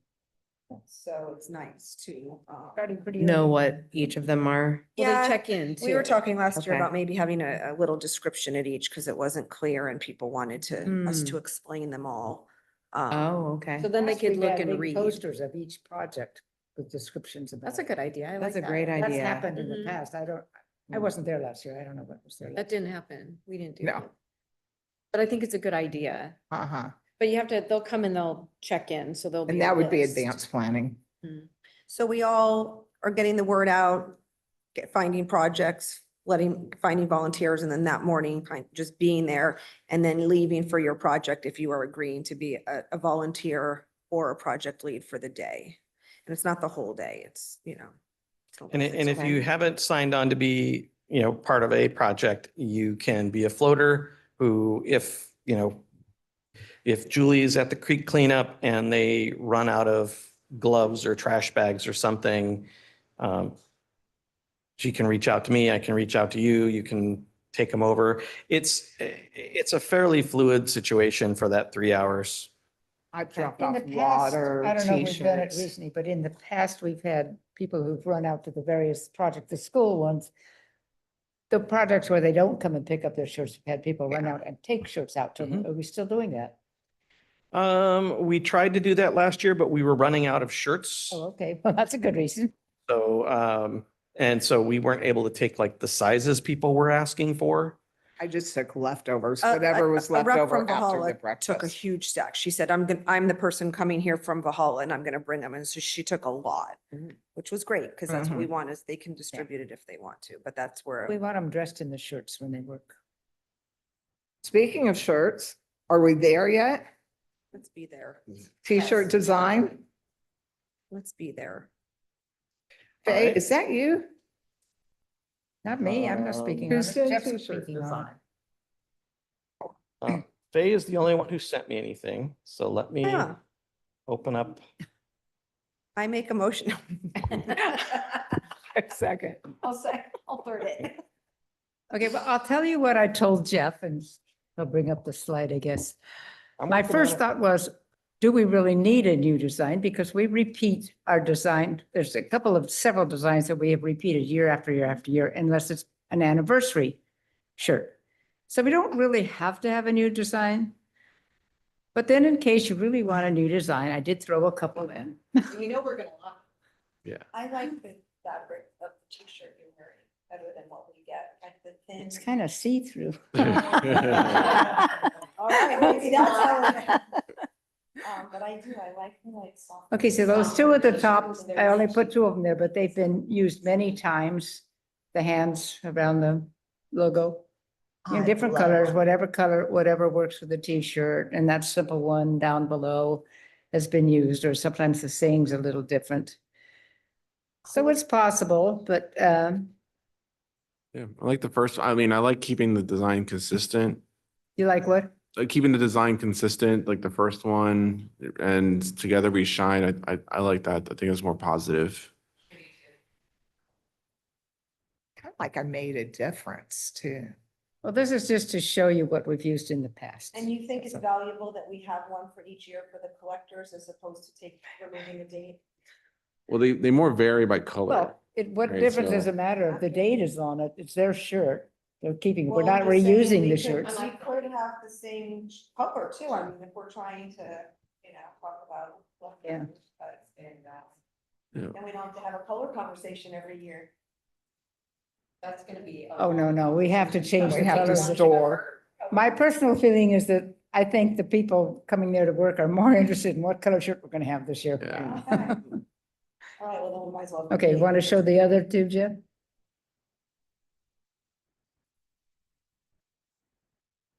So it's nice to. Starting pretty Know early. what each of them are? Well, they Yeah, check in We were too. talking last year Okay. about maybe having a little description at each because it wasn't clear and people wanted us to explain them all. Oh, okay. So then they Plus, could we've look had and big read. Posters of each project with descriptions about. That's a it. good idea. I like That's a that. great That's idea. happened in the Mhm. past. I wasn't there last year. I don't know what was there. That last didn't happen. We didn't do No. that. But I think it's a good idea. Uh-huh. But you have to, they'll come and they'll check in, so they'll be. And a that would be list. advanced planning. So we all are getting the word out, finding projects, finding volunteers, and then that morning, just being there and then leaving for your project if you are agreeing to be a volunteer or a project lead for the day. And it's not the whole day, it's, till And, six and if you o'clock. haven't signed on to be, part of a project, you can be a floater who, if Julie is at the creek cleanup and they run out of gloves or trash bags or something, she can reach out to me, I can reach out to you, you can take them over. It's a fairly fluid situation for that 3 hours. I've dropped In off the past, water, I don't know if we've done it T-shirts. recently, but in the past, we've had people who've run out to the various projects, the school ones. The projects where they don't come and pick up their shirts, we've had people run out and take shirts out to them. Are we still doing that? We tried to do that last year, but we were running out of shirts. Oh, okay. Well, that's a good reason. So, and so we weren't able to take like the sizes people were asking for. I just took leftovers, A- whatever was a left rep over from after the Valhalla Took a breakfast. huge stack. She said, I'm the person coming here from Valhalla and I'm gonna bring them. And so she took a lot, which was great because that's what we want is they can distribute it if they want to, but that's where. We want them dressed in the shirts when they work. Speaking of shirts, are we there yet? Let's be there. T-shirt design? Let's be there. Faye, right. is that you? Not me, I'm not speaking on Who's it. doing Jeff's t-shirt speaking on it. Faye is the only one who sent me anything. So let me Yeah, open up. I make a motion. Second. I'll third it. Okay, well, I'll tell you what I told Jeff and I'll bring up the slide, I guess. I'm My working on first it. thought was, do we really need a new design? Because we repeat our design. There's several designs that we have repeated year after year after year, unless it's an anniversary shirt. So we don't really have to have a new design. But then in case you really want a new design, I did throw a couple in. You know, we're gonna love. Yeah. I like the fabric of the t-shirt you're wearing better than what we get, like the thin. It's kind of see-through. All right, maybe that's how. But I like soft. Okay, so those two at the top, I only put two of them there, but they've been used many times. The hands around the logo in different colors, whatever works for the t-shirt. And that simple one down below has been used, or sometimes the saying's a little different. So it's possible, but Yeah, I like the first, I mean, I like keeping the design consistent. you like what? Keeping the design consistent, like the first one, and Together We Shine. I like that. I think it's more positive. Kind of like I made a difference too. Well, this is just to show you what we've used in the past. And you think it's valuable that we have one for each year for the collectors as opposed to removing a date? Well, they more vary by color. Well, what Right, difference does so- it matter if the date is on it? It's their shirt. They're keeping, we're Well, I'm not just saying reusing we the could- shirts. We could have the same color too. I mean, if we're trying to, talk about Yeah. Yeah. Then we don't have to have a color conversation every year. That's gonna be. Oh, no, we have to change We the have to colors. store. My personal feeling is that I think the people coming there to work are more interested in what color shirt we're gonna have this year. Yeah. All right, well, then we might as well. Okay, you want to show the other two, Jeff?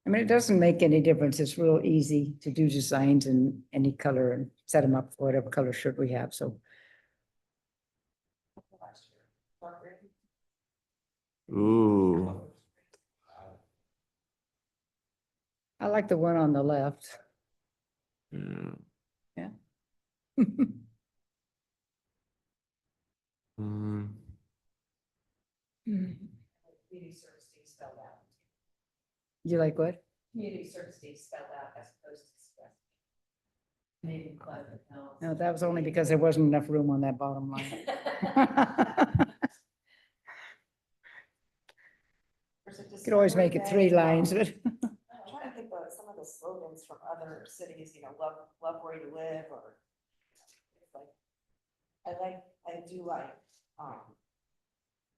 I mean, it doesn't make any difference. It's real easy to do designs in any color and set them up for whatever color shirt we have, so. Ooh. I like the one on the left. Yeah. Yeah. Mm, You like what? Community services spelled out as opposed to express. Maybe Pleasant Hills. No, that was only because there wasn't enough room on that bottom line. Could always make it 3 lines, but. I'm trying to think about some of the slogans from other cities, you know, love where you live, or. It's like, I do like,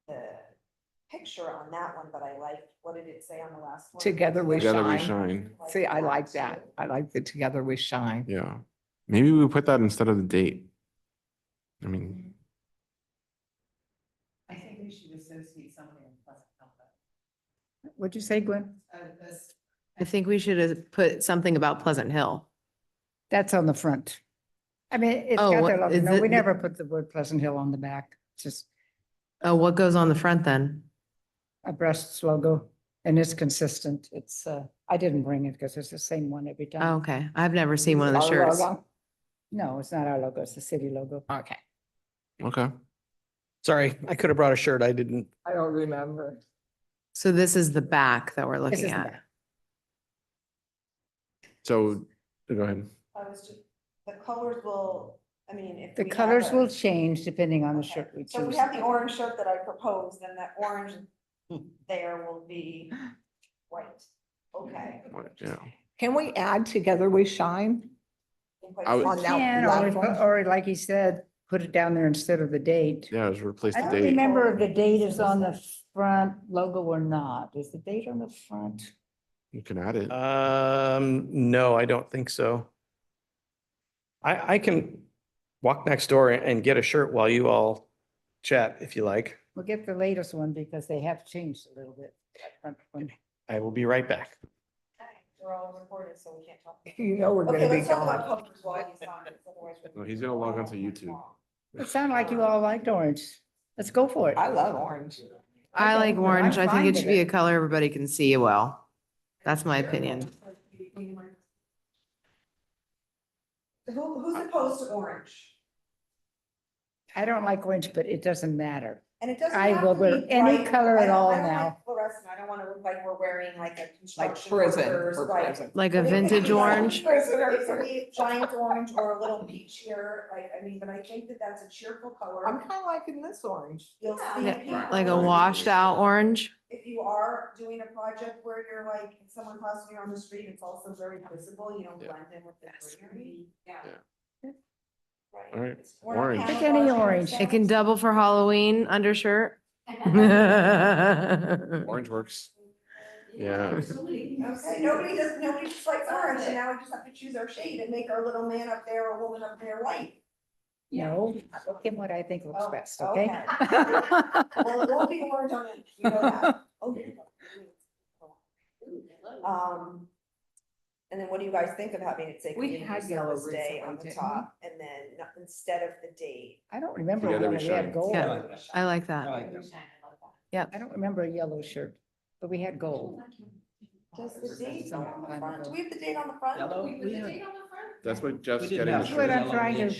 the picture on that one, but I like, what did it say on the last one? Together we Together we shine. shine. See, I like that. I like the together we shine. Yeah. Maybe we put that instead of the date. I mean, I think we should associate something with Pleasant Hill. What'd you say, Gwen? I think we should have put something about Pleasant Hill. That's on the front. I mean, it's Oh, got what- their logo. is No, we it- never put the word Pleasant Hill on the back. It's just Oh, what goes on the front then? a breast's logo and it's consistent. It's, I didn't bring it because it's the same one every Oh, time. okay. I've never seen one of the Our shirts. logo? No, it's not our logo. It's the city logo. Okay. okay. Sorry, I could have brought a shirt. I didn't. I don't remember. So this is the back that we're This looking is the at. back. So go ahead. I was just, the colors will, I mean, if. The we have colors a- will change depending on the Okay. shirt we So we choose. have the orange shirt that I proposed, then that orange there will be white. Okay. Yeah. Can we add together we shine? I would- On that Can, left one? or like he said, put it down there instead of the date. Yeah, just replace I the don't date. remember if the date is on the front logo or not. Is the date on the front? You can add it. No, I don't think so. I can walk next door and get a shirt while you all chat if you like. We'll get the latest one because they have changed a little bit. that front one. I will be right back. We're all recorded, so we can't talk. You know we're Okay, gonna be let's talk about gone. colors while he's on it, otherwise we're- No, he's gonna log onto YouTube. It sounded like you all liked orange. Let's go for it. I love orange. I like don't, but I'm orange. I think fine it with should be a it. color everybody can see well. That's my opinion. Who's opposed to orange? I don't like orange, but it doesn't matter. And it doesn't I have will to wear be any bright. color at all I don't now. like fluorescent. I don't want to look like we're wearing like a Like construction prison, workers, for right. prison. Like a But it could vintage be like orange. It could be giant orange or a little peachier, like, I mean, but I think that that's a cheerful color. I'm kind of liking this orange. You'll see Yeah, people- like a washed out orange. If you are doing a project where you're like, if someone crosses you on the street, it's also very visible, you don't Yeah. blend in with the greenery. Yeah. Right. All right, It's- we're not orange. Pick any camouflaging orange. It can double for Halloween undershirt. Orange works. Yeah. Okay, nobody just likes orange, and now we just have to choose our shade and make our little man up there or woman up there white. No, look at what I think looks Oh, best, okay? Well, it won't be orange on it, you know that. Okay. And then what do you guys think of having it say We community had yellow service day recently, on the didn't top, and then instead of the date? I don't remember Together when we we had shine. gold. Yeah. I like I that. like that. I don't remember a yellow shirt, but we had gold. Does the date Some go on the time front? ago. Do we have the date on the front? Yellow? That's what Jeff's We didn't getting. have the That's what shirt. I'm trying to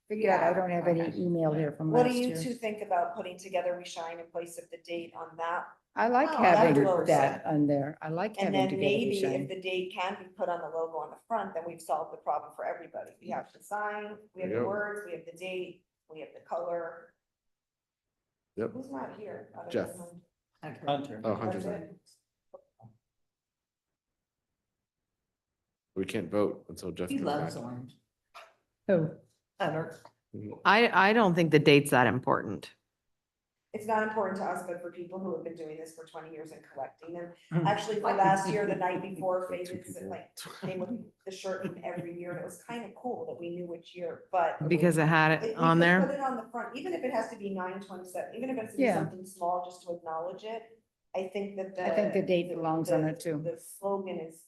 figure out. I don't have any Okay. email here from What last do you year. two think about putting together we shine in place of the date on that? I like Oh, having 100%. that on there. I like And having then together we maybe if shine. the date can be put on the logo on the front, then we've solved the problem for everybody. We have the sign, we have There you the go. words, we have the date, we have the color. Yep. Who's not here? other Jeff. than- Hunter. Oh, That's Hunter's it? on. We can't vote until Jeff He comes back. loves orange. Oh, I don't think the date's that important. It's not important to us, but for people who have been doing this for 20 years and collecting them. Actually, for last year, the night before, Favorite like came with the shirt from every year. And it was kind of cool that we knew which year, but. Because it had If it we on could there. Put it on the front, even if it has to be 9/27, even if it's Yeah. something small, just to acknowledge it. I think that I think the date belongs on it too. The slogan is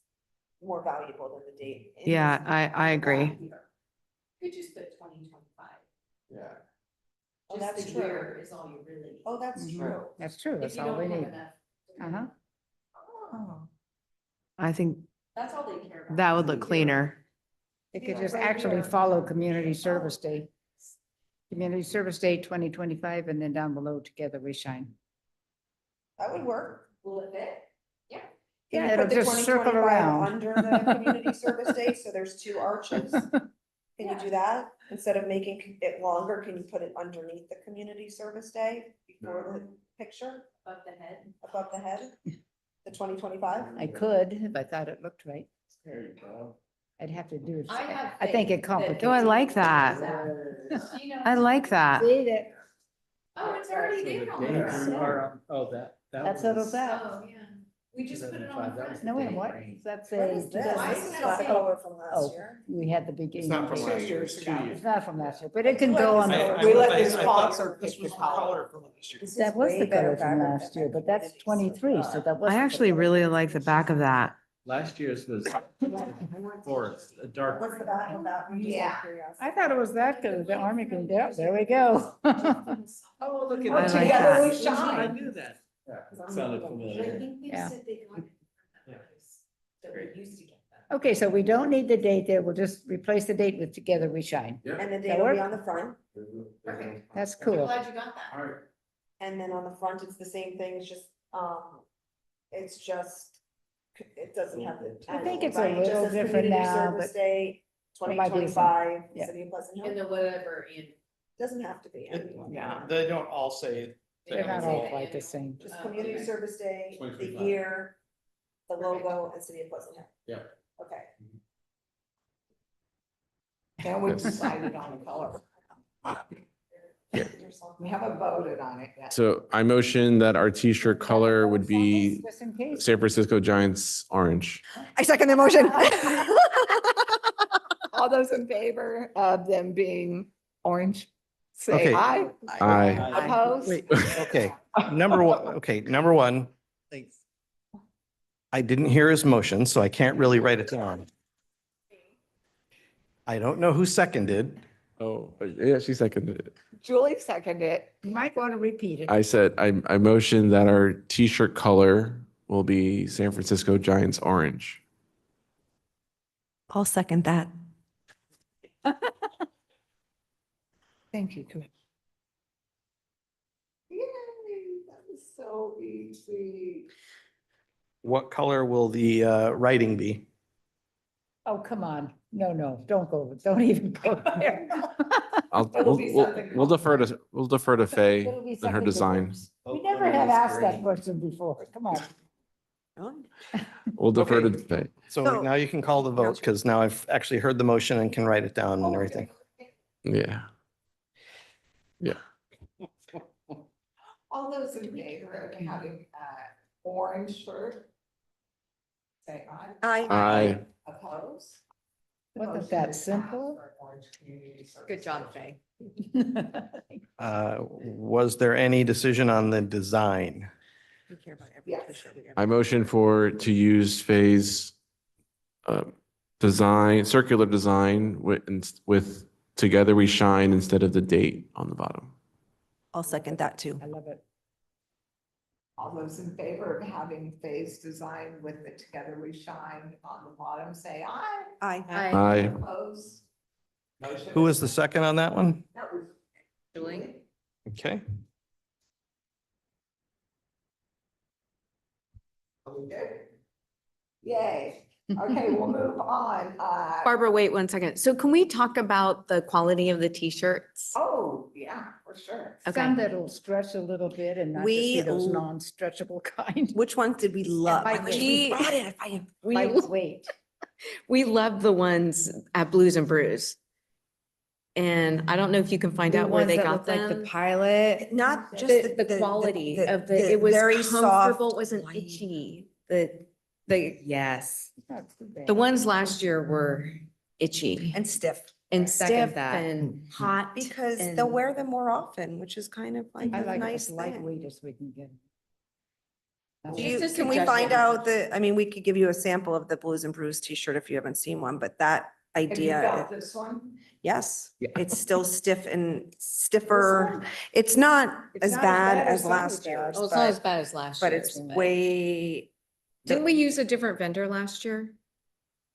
more valuable than the date. in Yeah, this- I agree. You could just put 2025. Yeah. Oh, Just that's the true. year is all you really need. Oh, that's Mhm. true. That's true. If That's you all we don't have need. enough. Uh-huh. Oh. I think That's all they care about. that is would the look year. cleaner. It could just actually follow Community Service Day. Community Service Day 2025, and then down below, Together We Shine. That would work. Will it fit? Yeah. Can Yeah, you it'll put the just circle 2025 around. under the Community Service Day, so there's two arches? Can you do that? Instead of making it longer, can you put it underneath the Community Service Day before the picture, Above the head. above the head? The 2025? I could, if I thought it looked right. There you go. I'd have to do it. I have I think faith it that complicates. Oh, I like that. You know- I like that. See that? Oh, it's already there on there. Oh, that. That's what it's at. Oh, yeah. We just put it on the 2005, that was front. No, wait, what? That's What a. is this? Why This is is it not the the color from Oh, last year. we had the beginning. It's not from picture. last year, it's 2 years. It's not from last year, but it can go on. I- the- We let I- this I thought sponsor this pick was the the color. color from last year. This is That was way the better color from fabric last than year, the but that's Community 23, Service. so that was. I actually really like the back of that. Last year's was forest, a dark. What's the back of that? Just out of Yeah. curiosity. I thought it was that good. The Army can, yeah, there we go. Oh, look Well, at I like together that. we shine. I knew that. Sounded I familiar. think they Yeah. said they got it. Yeah. That we used to get that. Okay, so we don't need the date there. We'll just replace the date with Together We Shine. And the That date will be work? on the front, Perfect. That's I'm cool. glad you got that. All right. and then on the front, it's the same thing, it's just, it doesn't have the. I think annual, it's a right? It just little says different Community now, Service but Day, it might be the same. 2025, Yeah. City of Pleasant And Hill. the whatever in. Doesn't have to be annual. Yeah, they don't all say. They're not all quite the same. Just Community Service Day, the 2025. year, the logo, and City of Pleasant Hill. Yeah. Okay. And we Yes. decided on the color. We haven't voted on it yet. So I motion that our t-shirt color would be Just in case. San Francisco Giants orange. I second the motion. All those in favor of them being orange, say Okay. aye. Aye. Opposed? Wait, okay, number one. Thanks. I didn't hear his motion, so I can't really write it down. I don't know who seconded. Oh, yeah, she seconded it. Julie seconded it. You might want to repeat it. I said, I motion that our t-shirt color will be San Francisco Giants orange. I'll second that. Thank you. Yay, that was so easy. What color will the writing be? Oh, come on. No, don't even go there. It'll be something We'll defer to Faye It'll be and her something that design. works. We never have asked that question before. Come on. We'll defer to Okay. Faye. So So- now you can call the vote because now I've actually heard the motion and can write it down and everything. Yeah. All those in favor of having orange shirt? Say aye. Aye. Opposed? Wasn't Motion that is passed simple? for Orange Community Service Good job, Day. Faye. Was there any decision on the design? We care about every Yes. t-shirt we ever- I motion to use Faye's design, circular design with Together We Shine instead of the date on the bottom. I'll second that too. I love it. All those in favor of having Faye's design with the Together We Shine on the bottom, say aye. Aye. Aye. Opposed? Motion Who was is- the second on that one? That was Julie? Okay. Are we good? Yay. Okay, we'll move on. Barbara, wait 1 second. So can we talk about the quality of the t-shirts? Oh, yeah, for sure. Okay. Some that'll stretch a little bit and not just We be those l- non-stretchable kind. Which ones did we love? I wish we we- brought it. If I- We, Lightweight. we love the ones at Blues and Brews. And I don't know if you can find The out where ones they that got look like them. the pilot. Not just The quality of the, it was very comfortable, soft it wasn't white. itchy. The, Yes. Not too bad. the ones last year were itchy And stiff, and Second stiff that. and hot. because and- they'll wear them more often, which is kind of like I a like it nice as thing. lightweight as we can get. Do you, can we suggestion. find out I mean, we could give you a sample of the Blues and Brews t-shirt if you haven't seen one, but that Have you idea, got this one? yes, Yeah. it's still stiff and stiffer. It's not It's as not bad as some of last the year's, Oh, it's not as but, bad as last but year's. it's way, Didn't we use a different vendor last year?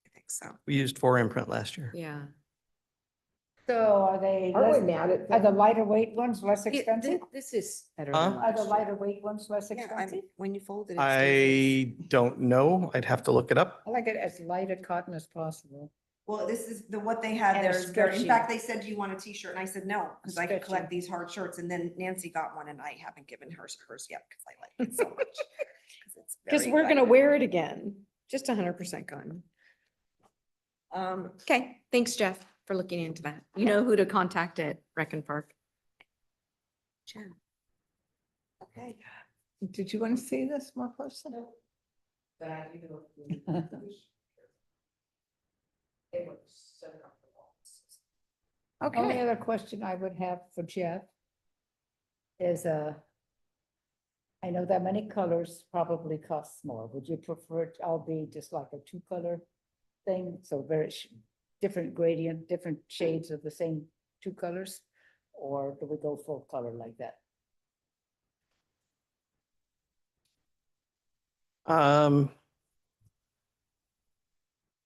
I think so. We used 4imprint last year. Yeah. So are they, Are we less- mad at are the them? lighter weight ones less Yeah, expensive? This is better Huh? than Are the last year. lighter weight ones less Yeah, I expensive? mean, when you fold it. it I don't know. I'd have to look it up. I like it as light a cotton as possible. Well, this is what they had And there it's is very, in stretchy. fact, they said, do you want a t-shirt? And I said, no, because I could collect Stretchy. these hard shirts. And then Nancy got one and I haven't given hers yet because I like it so much. it's Because very we're gonna light. wear it again, just 100% cotton. Okay, thanks, Jeff, for looking into that. You know who to contact at Rec and Park. Okay. Did you want to see this more closely? Only Okay, other question I would have for Jeff is, I know that many colors probably cost more. Would you prefer it all be just like a two-color thing? So very different gradient, different shades of the same two colors? Or do we go full color like that?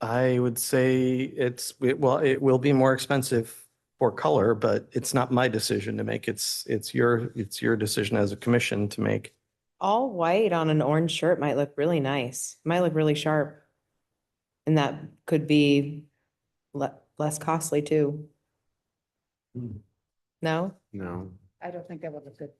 I would say well, it will be more expensive for color, but it's not my decision to make. It's your decision as a commission to make. All white on an orange shirt might look really nice. Might look really sharp. And that could be less costly too. No? No. I don't think that would look good.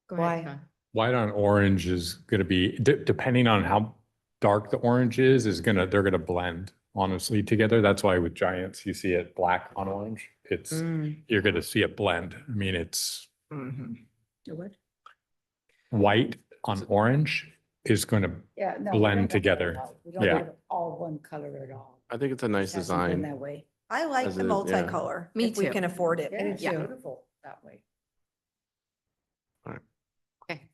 Go Why? ahead, Scott. White on orange is going to be, depending on how dark the orange is they're going to blend honestly together. That's why with Giants, you see it black on orange. You're going to see it blend. I mean, it's What? white on orange is going to, Yeah, no. we Blend don't want together. that. We don't Yeah. want it all one color at all. I think it's a nice Hasn't been design. that way. I like As the it is, yeah. multicolor. Me if we too. can afford it. Yeah, it's Yeah. beautiful that way. Okay.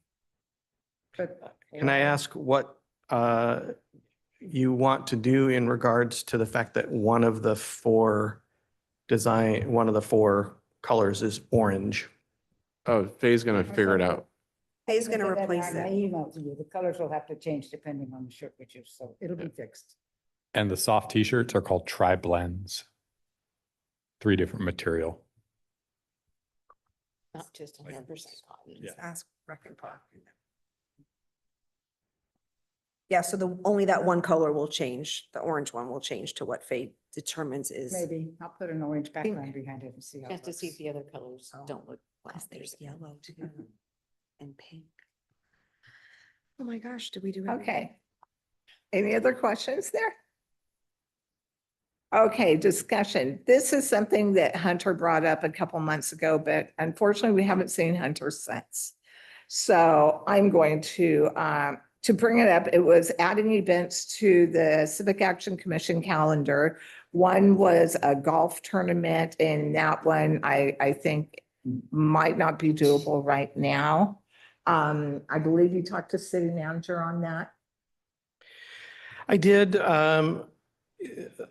But. Can I ask what you want to do in regards to the fact that one of the four colors is orange? Oh, Faye's gonna figure it out. Faye's gonna I said that in replace my it. email to you. The colors will have to change depending on the shirt we choose, so it'll be fixed. and the soft t-shirts are called tri-blends. 3 different material. Not just 100% cotton. Yeah. Ask Rec and Park. Yeah, so only that one color will change. The orange one will change to what Faye determines is. Maybe I'll put an orange background behind it and see how. You it have to see if looks. the other colors Oh. don't look. Plus, well. there's yellow too. And pink. Oh my gosh, did we do it? okay. Any other questions there? Okay, discussion. This is something that Hunter brought up a couple months ago, but unfortunately, we haven't seen Hunter since. So I'm going to bring it up. It was adding events to the Civic Action Commission calendar. One was a golf tournament, and that one I think might not be doable right now. I believe you talked to city manager on that. I did.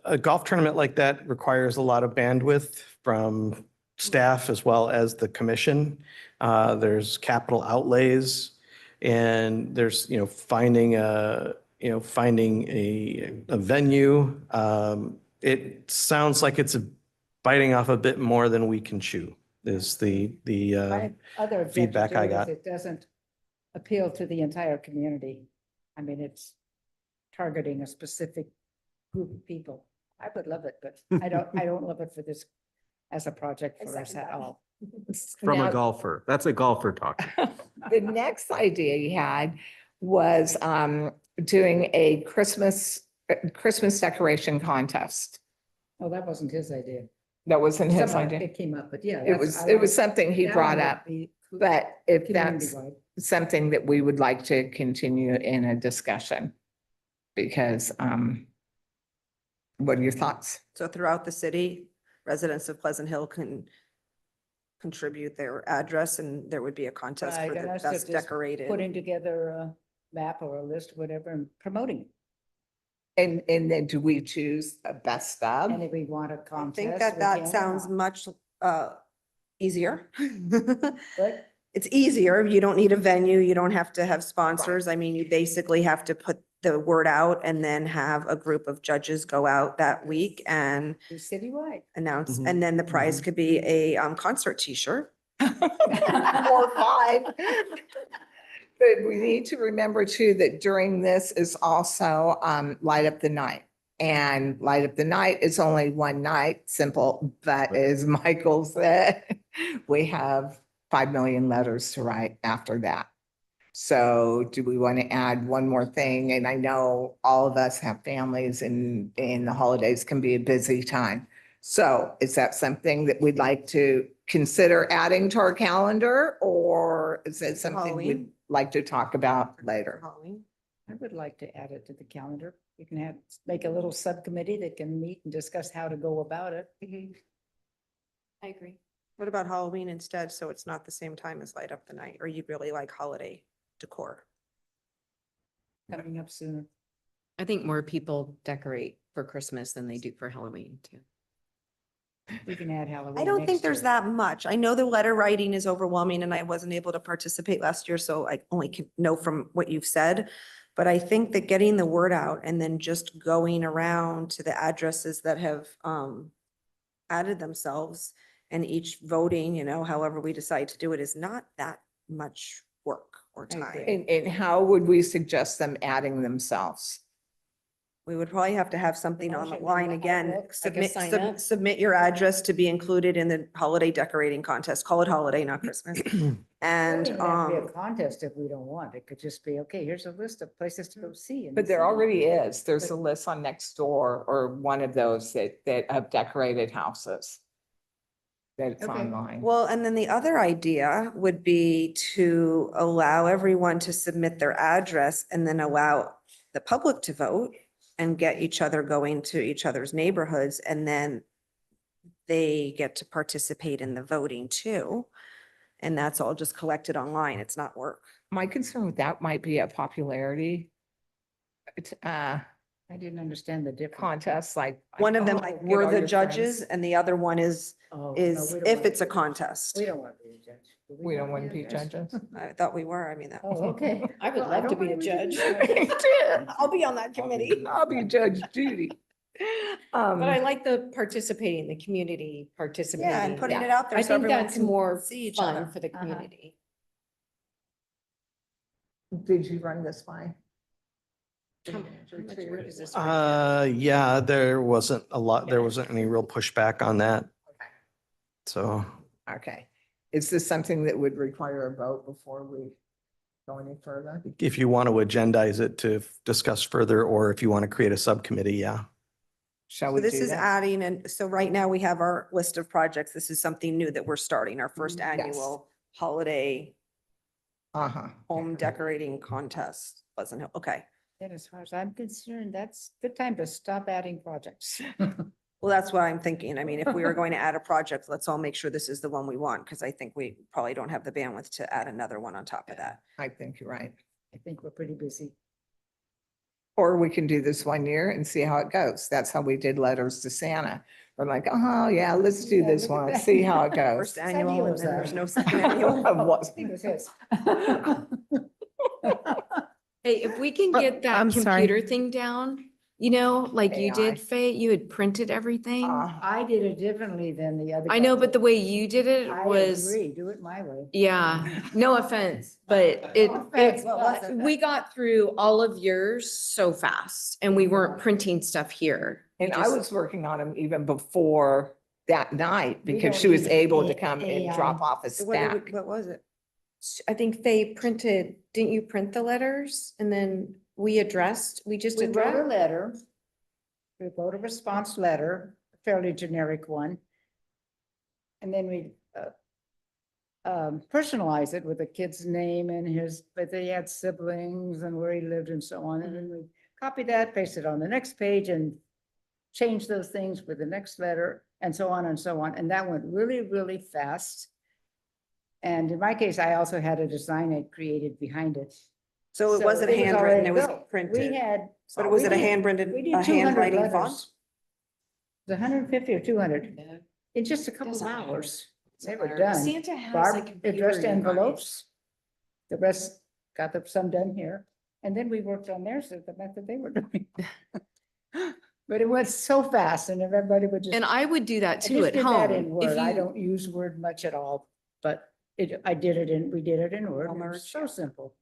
A golf tournament like that requires a lot of bandwidth from staff as well as the commission. There's capital outlays and there's, finding a venue. It sounds like it's biting off a bit more than we can chew is the My other objection feedback to I it is got. it doesn't appeal to the entire community. I mean, it's targeting a specific group of people. I would love it, but I don't love it for this as a project I for us second at that. all. From Now- a golfer. That's a golfer talking. The next idea he had was doing a Christmas decoration contest. Oh, that wasn't his idea. That wasn't his Somewhat idea. it came up, but yeah. It was something he brought up, but if that's something that we would like to continue in a discussion. Because, what are your thoughts? So throughout the city, residents of Pleasant Hill can contribute their address and there would be a contest for the best decorated. Putting together a map or a list, whatever, and promoting. And then do we choose a best of? And if we want a I contest. think we that can. sounds much easier. But It's easier. You don't need a venue. You don't have to have sponsors. I mean, you basically have to put the word out and then have a group of judges go out that week and do citywide. announce. Mhm. And then the prize could be a concert t-shirt. Or 5. But we need to remember too, that during this is also, light up the night. And light up the night is only one night, simple, but as Michael said, we have 5 million letters to write after that. So do we want to add one more thing? And I know all of us have families and the holidays can be a busy time. So is that something that we'd like to consider adding to our calendar, or is it something we'd Halloween. like to talk about later? Halloween. I would like to add it to the calendar. You can have, make a little subcommittee that can meet and discuss how to go about it. I agree. What about Halloween instead? So it's not the same time as Light Up the Night, or you really like holiday decor? Coming up sooner. I think more people decorate for Christmas than they do for Halloween too. We can add Halloween. I don't think next there's year. that much. I know the letter writing is overwhelming and I wasn't able to participate last year, so I only can know from what you've said. But I think that getting the word out and then just going around to the addresses that have added themselves and each voting, you know, however we decide to do it, is not that much work or I agree. time. And how would we suggest them adding themselves? We would probably have to have something on the Motion, line like again. a Submit, sign sub- up. submit your address to be included in the holiday decorating contest. Call it holiday, not Christmas. And, It doesn't have to be a contest if we don't want. It could just be, okay, here's a list of places to go see. in But the there city. already is. There's a list on Nextdoor or one of those that have decorated houses. That's Okay. online. well, and then the other idea would be to allow everyone to submit their address and then allow the public to vote and get each other going to each other's neighborhoods, and then they get to participate in the voting too. And that's all just collected online. It's not work. My concern with that might be a popularity I didn't understand the difference. contest, like. One of them, oh, like, get we're all the your judges, friends. and the other one is Oh, no, is we don't if wanna it's a be- contest. We don't want to be a judge. Do We don't want to be judges. I thought we were, I mean, that. Oh, okay. I would Well, love to don't be a mind judge. Yeah, I'll be on that committee. I'll be Judge Judy. But I like the participating, the community participating. Yeah, and putting it out there. I so think everyone that's can more see each fun other. for the Uh-huh. community. Did you run this by? How much work is this? right Yeah, there wasn't any real pushback on that. So, Okay. Is this something that would require a vote before we go any further? if you want to agendize it to discuss further, or if you want to create a subcommittee, yeah. Shall So we this do is that? adding, and so right now we have our list of projects. This is something new that we're starting, our first Yes. annual holiday Uh-huh. home decorating contest. Pleasant Hill, okay. And as far as I'm concerned, that's good time to stop adding projects. Well, that's what I'm thinking. I mean, if we are going to add a project, let's all make sure this is the one we want, because I think we probably don't have the bandwidth to add another one on top of that. I think you're right. I think we're pretty busy. Or we can do this one year and see how it goes. That's how we did letters to Santa. We're like, oh, yeah, let's do Yeah, this look at one, that. see how it goes. First annual, and was then that? there's no second annual. What? He was his. Hey, if we can get that I'm sorry. computer thing down, you know, like you AI. did, Faye, you had printed everything. I did it differently than the other. I know, guy. but the way you did it I was, agree, do it my way. yeah, no offense, but it, offense, it, What was it? we got through all of yours so fast and we weren't printing stuff here. We And I just- was working on them even before that night We because don't she was need able to A- come and AI. drop off a So what did stack. we- what was it? I think Faye printed, didn't you print the letters? And then we just We wrote a addressed. letter. We wrote a response letter, a fairly generic one. And then we personalize it with the kid's name and his, but they had siblings and where he lived and so on. And then we copy that, paste it on the next page and change those things with the next letter and so on and so on. And that went really, really fast. And in my case, I also had a design I created behind it. So it wasn't handwritten, already it was built. printed. We had. But was it a we did- handwritten, we did a 200 handwriting letters. font? It was 150 or 200 in just a couple of Doesn't matter. hours. They were done. Santa has Barb like computer addressed in mind. envelopes. The rest got some done here. And then we worked on theirs at the method they were doing. But it went so fast and everybody would just. And I would do that I too just at did that in home. Word. If I you, don't use Word much at all, but we did it in Word. Well and It was merged, so yeah. simple.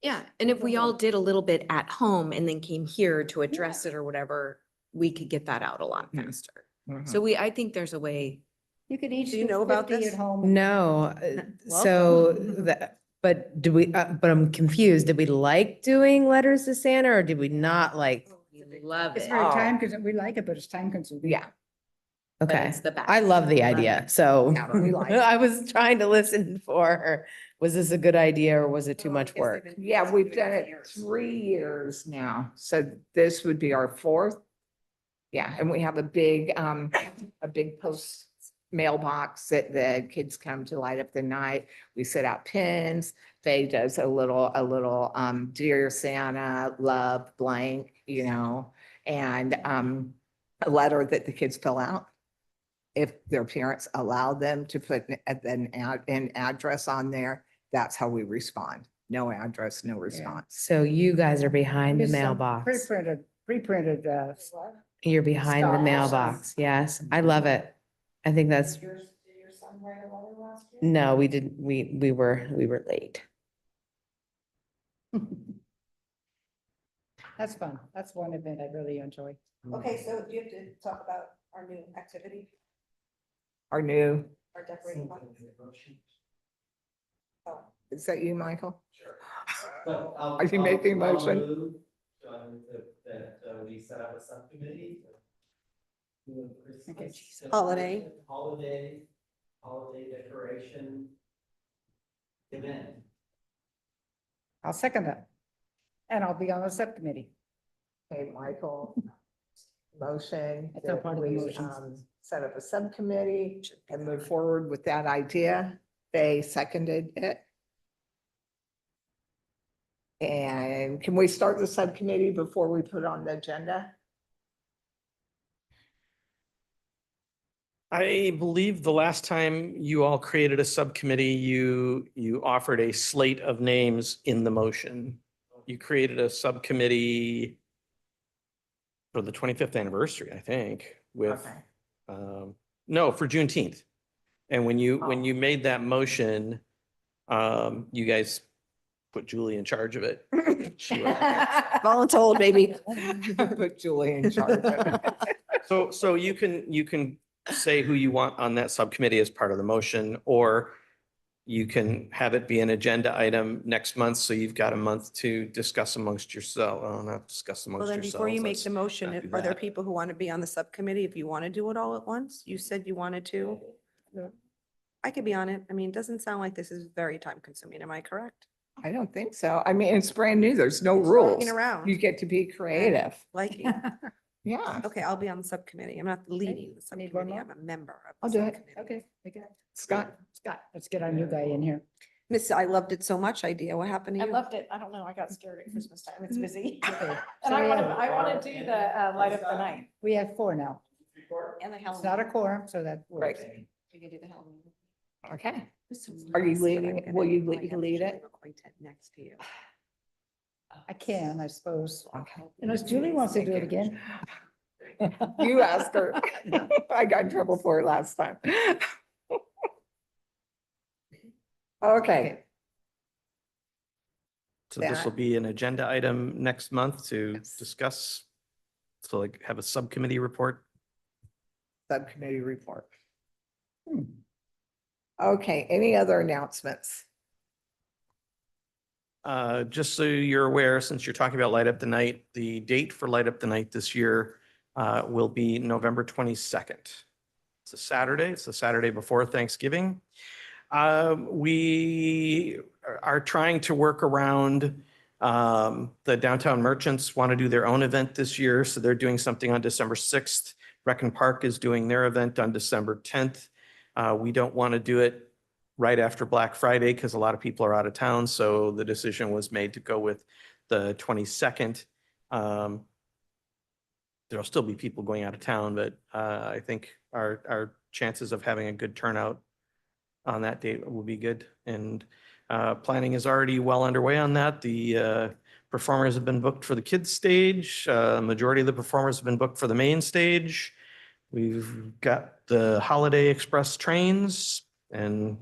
yeah, and if we all did a little bit at home and then came here to address it or whatever, we could get that out a lot faster. So I think there's a way. You could each Do you do know about 50 this? at home. No, Well- so that, but do we, but I'm confused. Did we like doing letters to Santa or did we not like? Love It's it. very Oh. time consuming. We like it, but it's time consuming. Yeah. But Okay, it's the best. I love the idea. So Yeah, we like it. I was trying to listen for, was this a good idea or was it too much work? Yeah, we've done it 3 years now. So this would be our 4th. Yeah, and we have a big post mailbox that the kids come to light up the night. We set out pins. Faye does a little Dear Santa, love blank, and a letter that the kids fill out. If their parents allow them to put an address on there, that's how we respond. No address, no response. So you guys are behind the Just some mailbox. Pre-printed, You're behind the Stars. mailbox. Yes, I love it. I think that's, no, we didn't, we were late. That's fun. That's one event I really enjoy. Okay, so do you have to talk about our new activity, Our new, our decorating? one? Oh, is that you, Michael? So Are you making a motion? move, that we set up a subcommittee. to Christmas Holiday. Holiday decoration event. I'll second that. And I'll be on the subcommittee. Hey, Michael, motion It's not that part of the we motion. set up a subcommittee and move forward with that idea. They seconded it. And can we start the subcommittee before we put on the agenda? I believe the last time you all created a subcommittee, you offered a slate of names in the motion. You created a subcommittee for the 25th anniversary, I think, with, Okay. no, for Juneteenth. And when you made that motion, you guys put Julie in charge of it. She was- Voluntold, baby. Put Julie in charge of it. So you can say who you want on that subcommittee as part of the motion, or you can have it be an agenda item next month, so you've got a month to discuss amongst yourself, not discuss Well, amongst then yourselves. before you make let's the motion, not do are there that. people who want to be on the subcommittee if you want to do it all at once? You said you wanted to. I could be on it. I mean, it doesn't sound like this is very time consuming. Am I correct? I don't think so. I mean, it's brand new. There's no Just rules. walking around. You get to be creative. Like, it. Yeah, okay, I'll be on the subcommittee. I'm not leading the Need one subcommittee. more? I'm a member of. I'll the do it. subcommittee. Okay. Scott. Scott, let's get our new guy in here. Miss, I loved it so much idea. What happened to I you? loved it. I don't know. I got scared at Christmas time. It's busy. Okay, And so I we want have- to, do the light up the night We have 4 now. and the It's not a Halloween. quorum, so that works. Right. We could do the Halloween. Okay. This is Are you nice that I'm leading it? gonna Will you know I lead have it? Julie McCoy next to you. I can, I suppose. Okay. Unless Julie wants to do it again. You asked her. I got in trouble for it last time. Okay. So this will that- be an agenda item next month to Yes. discuss. So like have a subcommittee report. Subcommittee report. Okay, any other announcements? Just so you're aware, since you're talking about Light Up the Night, the date for Light Up the Night this year will be November 22nd. It's a Saturday. It's the Saturday before Thanksgiving. We are trying to work around, the downtown merchants want to do their own event this year, so they're doing something on December 6th. Rec and Park is doing their event on December 10th. We don't want to do it right after Black Friday because a lot of people are out of town, so the decision was made to go with the 22nd. There'll still be people going out of town, but I think our chances of having a good turnout on that date will be good. And planning is already well underway on that. The performers have been booked for the kids stage. Majority of the performers have been booked for the main stage. We've got the Holiday Express trains, and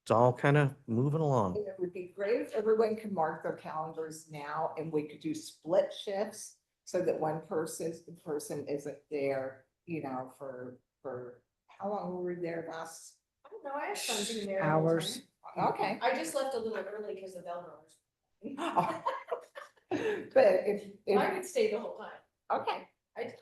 it's all kind of moving along. It would be great if everyone could mark their calendars now and we could do split shifts so that one person isn't there, for how long were we there last? I don't know, I had fun being there. Hours. Okay. I just left a little early because the bell rose. But if, I could stay the whole time. okay,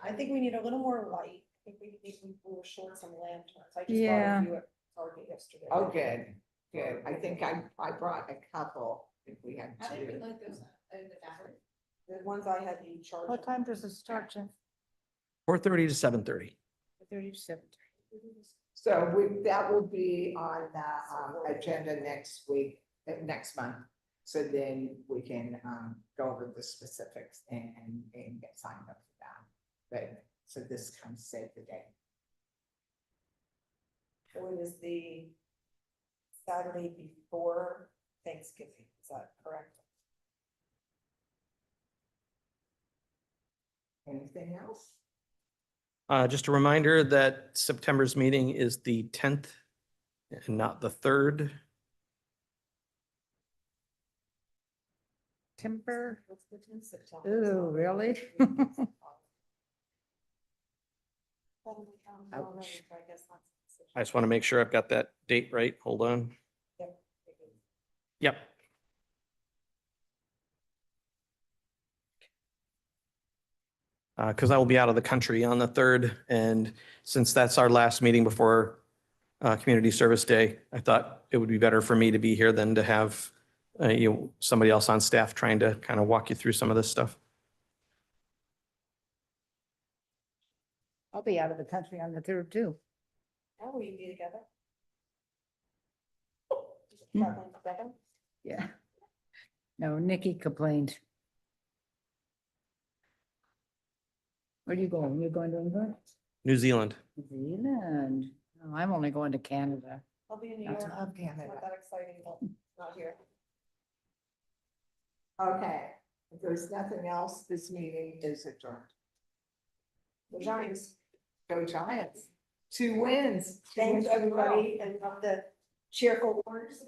I think we need a little more light. I think we need some more short, some lanterns. I just Yeah. bought a few at Target yesterday. oh, good, good. I think I brought a couple if we had I didn't two. like those in the bathroom. The ones I had, you charge. What time does it start, Jen? 4:30 to 7:30. 37. So that will be on the agenda next week, next month. So then we can go over the specifics and get signed up for that. But, so this kind of saved the day. So it is the Saturday before Thanksgiving, is that correct? Anything else? Just a reminder that September's meeting is the 10th and not the 3rd. Timber. What's the 10th September? Ooh, really? Ouch. I just want to make sure I've got that date right. Hold on. Yep. Because I will be out of the country on the 3rd, and since that's our last meeting before Community Service Day, I thought it would be better for me to be here than to have somebody else on staff trying to kind of walk you through some of this stuff. I'll be out of the country on the 3rd too. How will you be together? Hmm. Traveling together? Yeah. No, Nikki complained. Where are you going? You're going to England? New Zealand. New Zealand. Oh, I'm only going to Canada. I'll be in New That's York. love It's Canada. not that exciting, but not here. Okay, if there's nothing else, this meeting is adjourned. The Giants. Go Giants. 2 wins. Thanks, everybody, and of the cheerful words.